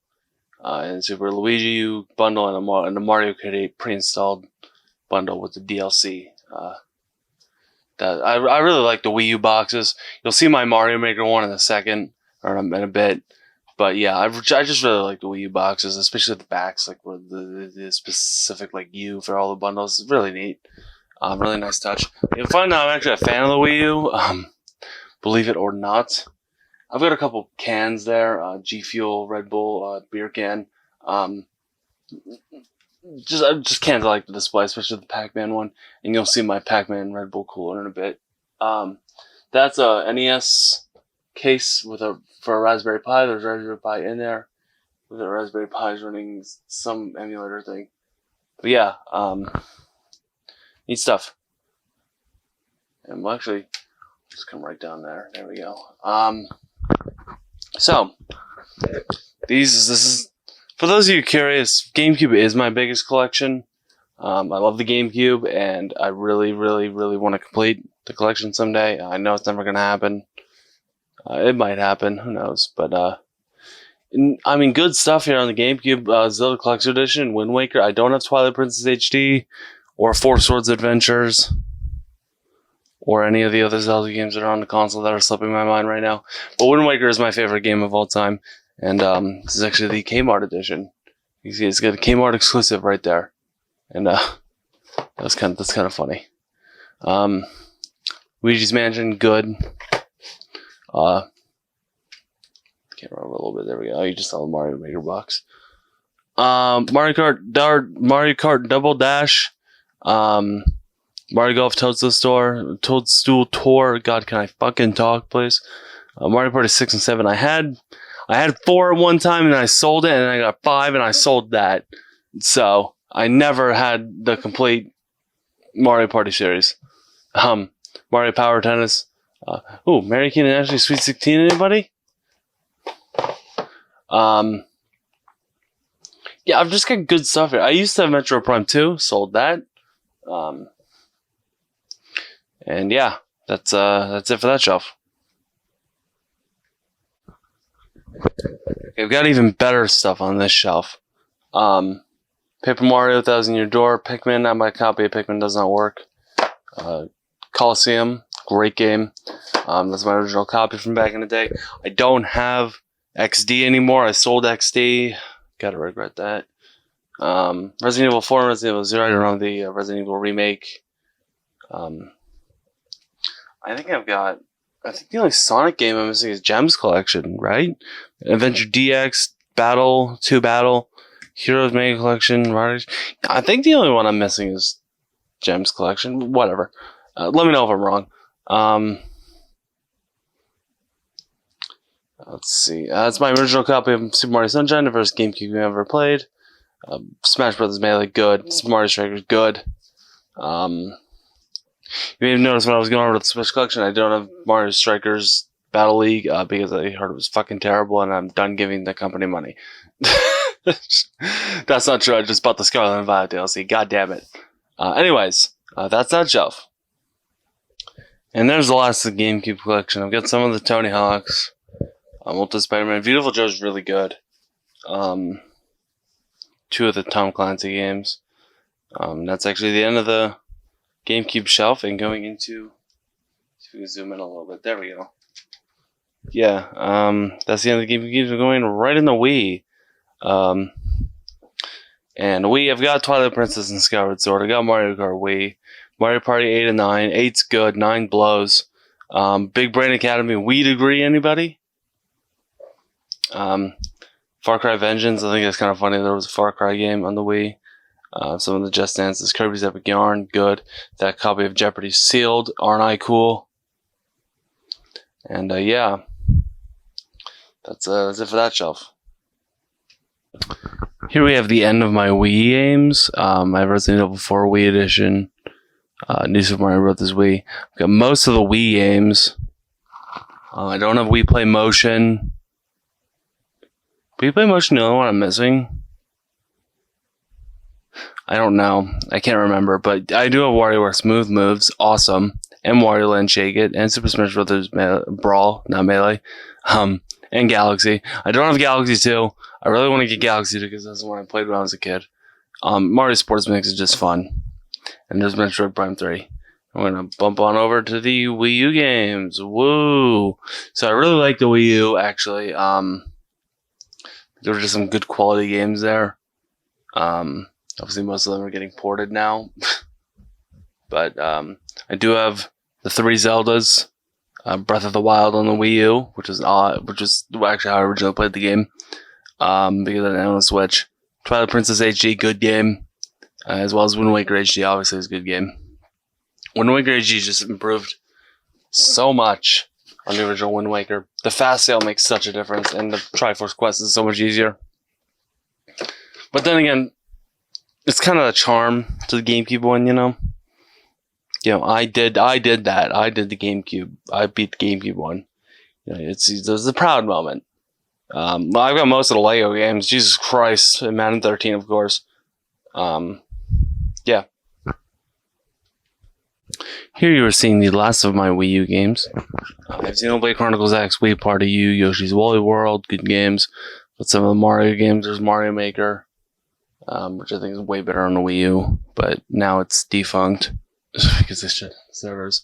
and Super Luigi U bundle and a Mario Kart 8 pre-installed bundle with the DLC. That I really like the Wii U boxes. You'll see my Mario Maker one in a second, or in a bit. But yeah, I just really like the Wii U boxes, especially the backs, like where the specific like U for all the bundles. It's really neat. Really nice touch. You'll find out I'm actually a fan of the Wii U. Believe it or not. I've got a couple cans there. G Fuel, Red Bull, beer can. Just cans I like to display, especially the Pac-Man one. And you'll see my Pac-Man Red Bull cooler in a bit. That's a NES case for a Raspberry Pi. There's a Raspberry Pi in there. With a Raspberry Pi is running some emulator thing. But yeah, neat stuff. And we'll actually just come right down there. There we go. So this is for those of you curious. GameCube is my biggest collection. I love the GameCube, and I really, really, really want to complete the collection someday. I know it's never going to happen. It might happen. Who knows? But good stuff here on the GameCube. Zelda Collection Edition, Wind Waker. I don't have Twilight Princess HD or Four Swords Adventures or any of the other Zelda games that are on the console that are slipping my mind right now. But Wind Waker is my favorite game of all time. And this is actually the Kmart edition. You see, it's got a Kmart exclusive right there, and that's kind of funny. Luigi's Mansion, good. Can't remember a little bit. There we go. You just saw the Mario Maker box. Mario Kart Double Dash. Mario Golf Toadstool Tour. God, can I fucking talk, please? Mario Party 6 and 7. I had 4 at one time, and I sold it, and I got 5, and I sold that. So I never had the complete Mario Party series. Mario Power Tennis. Mary Kate and Ashley Sweet 16. Anybody? Yeah, I've just got good stuff here. I used to have Metro Prime 2, sold that. And yeah, that's it for that shelf. Okay, we've got even better stuff on this shelf. Paper Mario, Thousand Year Door, Pikmin. Now my copy of Pikmin does not work. Coliseum, great game. That's my original copy from back in the day. I don't have XD anymore. I sold XD. Gotta regret that. Resident Evil 4 and Resident Evil 0. I don't know the Resident Evil remake. I think the only Sonic game I'm missing is Gems Collection, right? Adventure DX, Battle, Heroes Mega Collection, Riders. I think the only one I'm missing is Gems Collection. Whatever. Let me know if I'm wrong. Let's see. It's my original copy of Super Mario Sunshine, the first GameCube game I ever played. Smash Brothers Melee, good. Super Mario Strikers, good. You may have noticed when I was going over to the Switch collection, I don't have Mario Strikers Battle League because I heard it was fucking terrible, and I'm done giving the company money. That's not true. I just bought the Scarlet and Violet DLC. God damn it. Anyways, that's that shelf. And there's the last of the GameCube collection. I've got some of the Tony Hawks. Multi Spider-Man. Beautiful Joe's really good. 2 of the Tom Clancy games. That's actually the end of the GameCube shelf, and going into, if we can zoom in a little bit, there we go. Yeah, that's the end of the GameCube. We're going right in the Wii. And Wii, I've got Twilight Princess and Skyward Sword. I got Mario Kart Wii. Mario Party 8 and 9. 8's good, 9 blows. Big Brain Academy Wii degree, anybody? Far Cry Vengeance, I think that's kind of funny. There was a Far Cry game on the Wii. Some of the Just Dances, Kirby's Epic Yarn, good. That copy of Jeopardy sealed, aren't I cool? And yeah, that's it for that shelf. Here we have the end of my Wii games. My Resident Evil 4 Wii Edition, New Super Mario Bros. Wii. I've got most of the Wii games. I don't have Wii Play Motion. Wii Play Motion, the only one I'm missing? I don't know. I can't remember, but I do have WarioWare Smooth Moves, awesome, and Wario Land Shake It, and Super Smash Bros. Brawl, not Melee, and Galaxy. I don't have Galaxy 2. I really want to get Galaxy 2 because that's the one I played when I was a kid. Mario Sports Mix is just fun. and there's Metroid Prime 3. I'm going to bump on over to the Wii U games. Woo! So I really like the Wii U, actually. There were just some good quality games there. Obviously, most of them are getting ported now. But I do have the 3 Zeldas. Breath of the Wild on the Wii U, which is actually how I originally played the game. Because I didn't own a Switch. Twilight Princess HD, good game. As well as Wind Waker HD, obviously, is a good game. Wind Waker HD just improved so much on the original Wind Waker. The fast sale makes such a difference, and the Triforce Quest is so much easier. But then again, it's kind of a charm to the GameCube one, you know? You know, I did that. I did the GameCube. I beat the GameCube one. You know, it's a proud moment. I've got most of the Lego games. Jesus Christ. And Madden 13, of course. Yeah. Here you are seeing the last of my Wii U games. I've Xenoblade Chronicles X, Wii Party U, Yoshi's Woolly World, good games. But some of the Mario games, there's Mario Maker, which I think is way better on the Wii U, but now it's defunct because of shit servers.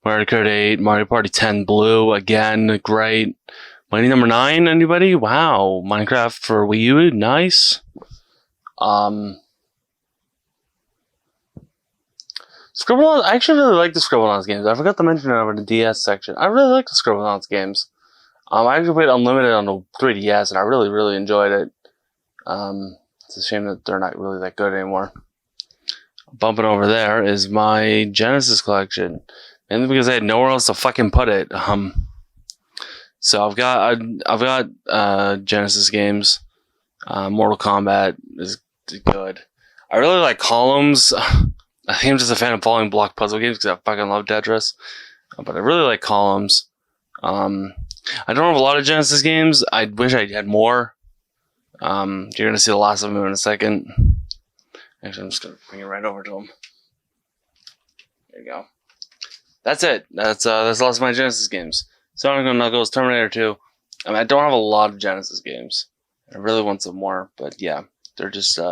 Mario Kart 8, Mario Party 10 Blue, again, great. Mighty Number 9, anybody? Wow. Minecraft for Wii U, nice. Scribblenauts, I actually really like the Scribblenauts games. I forgot to mention it over the DS section. I really like the Scribblenauts games. I actually played Unlimited on the 3DS, and I really, really enjoyed it. It's a shame that they're not really that good anymore. Bumping over there is my Genesis collection, mainly because I had nowhere else to fucking put it. So I've got Genesis games. Mortal Kombat is good. I really like Columns. I think I'm just a fan of following block puzzle games because I fucking love Tetris. But I really like Columns. I don't have a lot of Genesis games. I wish I had more. You're going to see the last of them in a second. Actually, I'm just going to bring it right over to them. There you go. That's it. That's the last of my Genesis games. Sonic and Knuckles, Terminator 2. I mean, I don't have a lot of Genesis games. I really want some more, but yeah. They're just, it's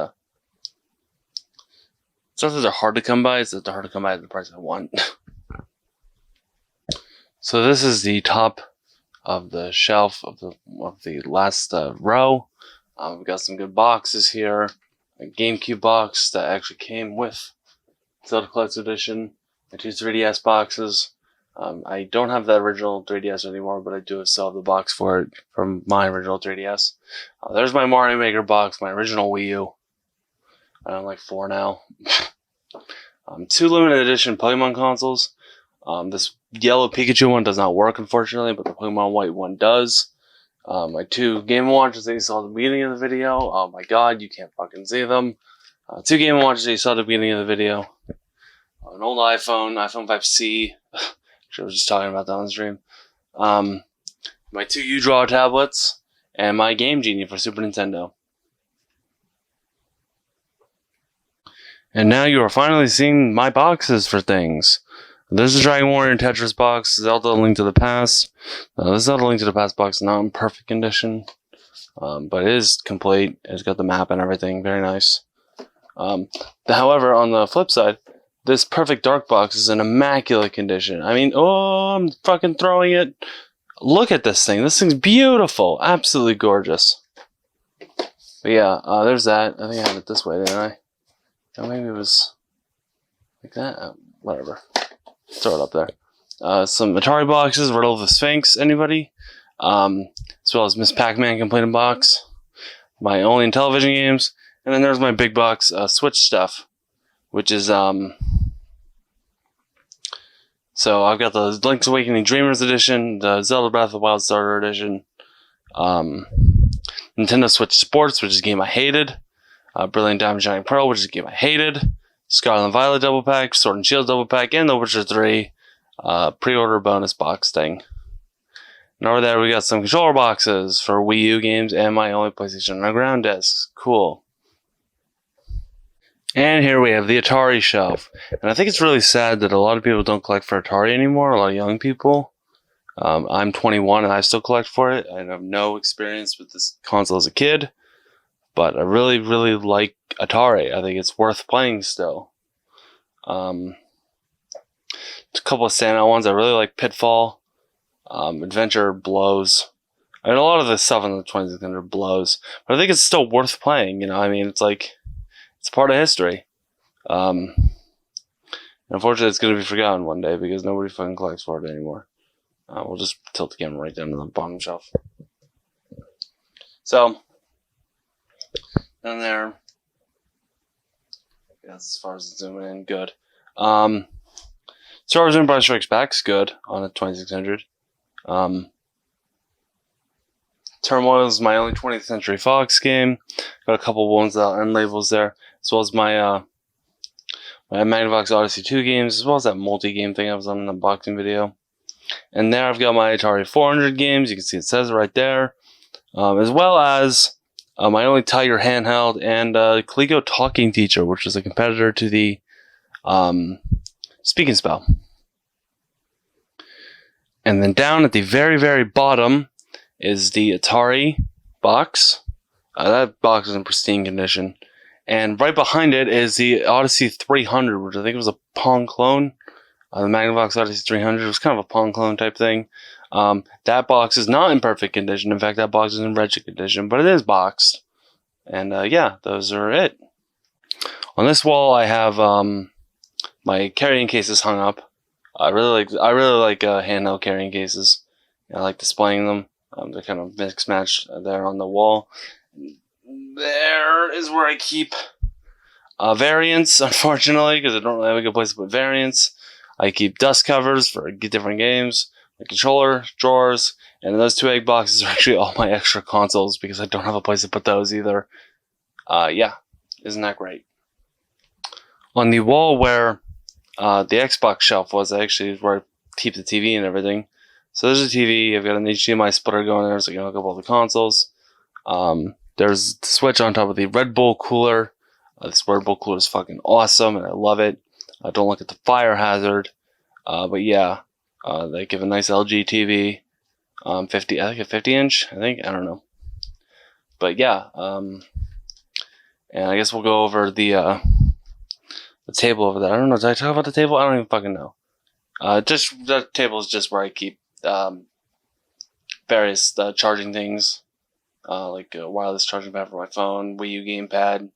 not that they're hard to come by, it's that they're hard to come by at the price I want. So this is the top of the shelf of the last row. We've got some good boxes here. A GameCube box that actually came with Zelda Collector's Edition. My 2 3DS boxes. I don't have that original 3DS anymore, but I do still have the box for it from my original 3DS. There's my Mario Maker box, my original Wii U. I own like 4 now. 2 limited edition Pokemon consoles. This yellow Pikachu one does not work, unfortunately, but the Pokemon White one does. My 2 Game & Watches that you saw at the beginning of the video. Oh my god, you can't fucking see them. 2 Game & Watches that you saw at the beginning of the video. An old iPhone 5C. I was just talking about that on the stream. My 2 U-Draw tablets. And my Game Genie for Super Nintendo. And now you are finally seeing my boxes for things. There's a Dragon Warrior and Tetris box, Zelda Link to the Past. This Zelda Link to the Past box is not in perfect condition, but it is complete. It's got the map and everything, very nice. However, on the flip side, this Perfect Dark box is in immaculate condition. I mean, oh, I'm fucking throwing it. Look at this thing. This thing's beautiful. Absolutely gorgeous. But yeah, there's that. I think I have it this way, didn't I? Oh, maybe it was like that. Whatever. Throw it up there. Some Atari boxes, Riddle of the Sphinx, anybody? As well as Miss Pac-Man Complete in Box. My only Intellivision games. And then there's my big box Switch stuff. Which is, so I've got the Link's Awakening Dreamers Edition, the Zelda Breath of the Wild Starter Edition, Nintendo Switch Sports, which is a game I hated. Brilliant Diamond Shining Pearl, which is a game I hated. Scarlet and Violet double pack, Sword and Shield double pack, and The Witcher 3 pre-order bonus box thing. And over there we got some controller boxes for Wii U games and my only PlayStation Underground discs. Cool. And here we have the Atari shelf. And I think it's really sad that a lot of people don't collect for Atari anymore, a lot of young people. I'm 21 and I still collect for it. I have no experience with this console as a kid. But I really, really like Atari. I think it's worth playing still. A couple of standout ones. I really like Pitfall. Adventure blows. I mean, a lot of the stuff on the 2600 blows, but I think it's still worth playing. You know, I mean, it's like it's part of history. Unfortunately, it's going to be forgotten one day because nobody fucking collects for it anymore. We'll just tilt the camera right down to the bottom shelf. So, down there. That's as far as zooming in, good. Star Wars Empire Strikes Back's good on a 2600. Turmoil is my only 20th Century Fox game. Got a couple ones without end labels there, as well as my Magnavox Odyssey 2 games, as well as that multi-game thing I was on in the unboxing video. And there I've got my Atari 400 games. You can see it says it right there. As well as my only Tiger handheld and Coleco Talking Teacher, which is a competitor to the Speak and Spell. And then down at the very, very bottom is the Atari box. That box is in pristine condition. And right behind it is the Odyssey 300, which I think was a Pong clone. The Magnavox Odyssey 300 was kind of a Pong clone type thing. That box is not in perfect condition. In fact, that box is in wretched condition, but it is boxed. And yeah, those are it. On this wall, I have my carrying cases hung up. I really like handheld carrying cases. I like displaying them. They're kind of mix matched there on the wall. There is where I keep variants, unfortunately, because I don't really have a good place to put variants. I keep dust covers for different games, my controller, drawers, and those 2 egg boxes are actually all my extra consoles because I don't have a place to put those either. Yeah, isn't that great? On the wall where the Xbox shelf was, actually where I keep the TV and everything. So there's a TV, I've got an HDMI splitter going there so I can hook up all the consoles. There's the switch on top of the Red Bull cooler. This Red Bull cooler is fucking awesome and I love it. Don't look at the fire hazard. But yeah, they give a nice LG TV. 50, I think a 50 inch, I don't know. But yeah, and I guess we'll go over the table over there. I don't know, did I talk about the table? I don't even fucking know. Just that table is just where I keep various charging things, like a wireless charging pad for my phone, Wii U gamepad,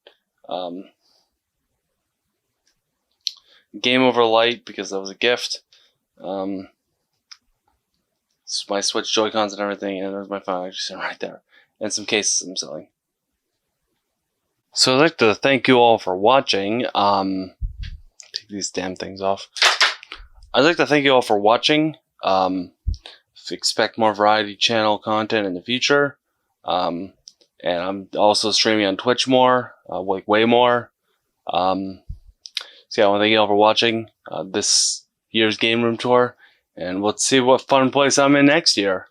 Game Over Light because that was a gift, my Switch Joy-Cons and everything, and there's my phone actually sitting right there, and some cases I'm selling. So I'd like to thank you all for watching. Take these damn things off. I'd like to thank you all for watching. Expect more variety channel content in the future. And I'm also streaming on Twitch more, like way more. So yeah, I want to thank you all for watching this year's Game Room Tour. And let's see what fun place I'm in next year.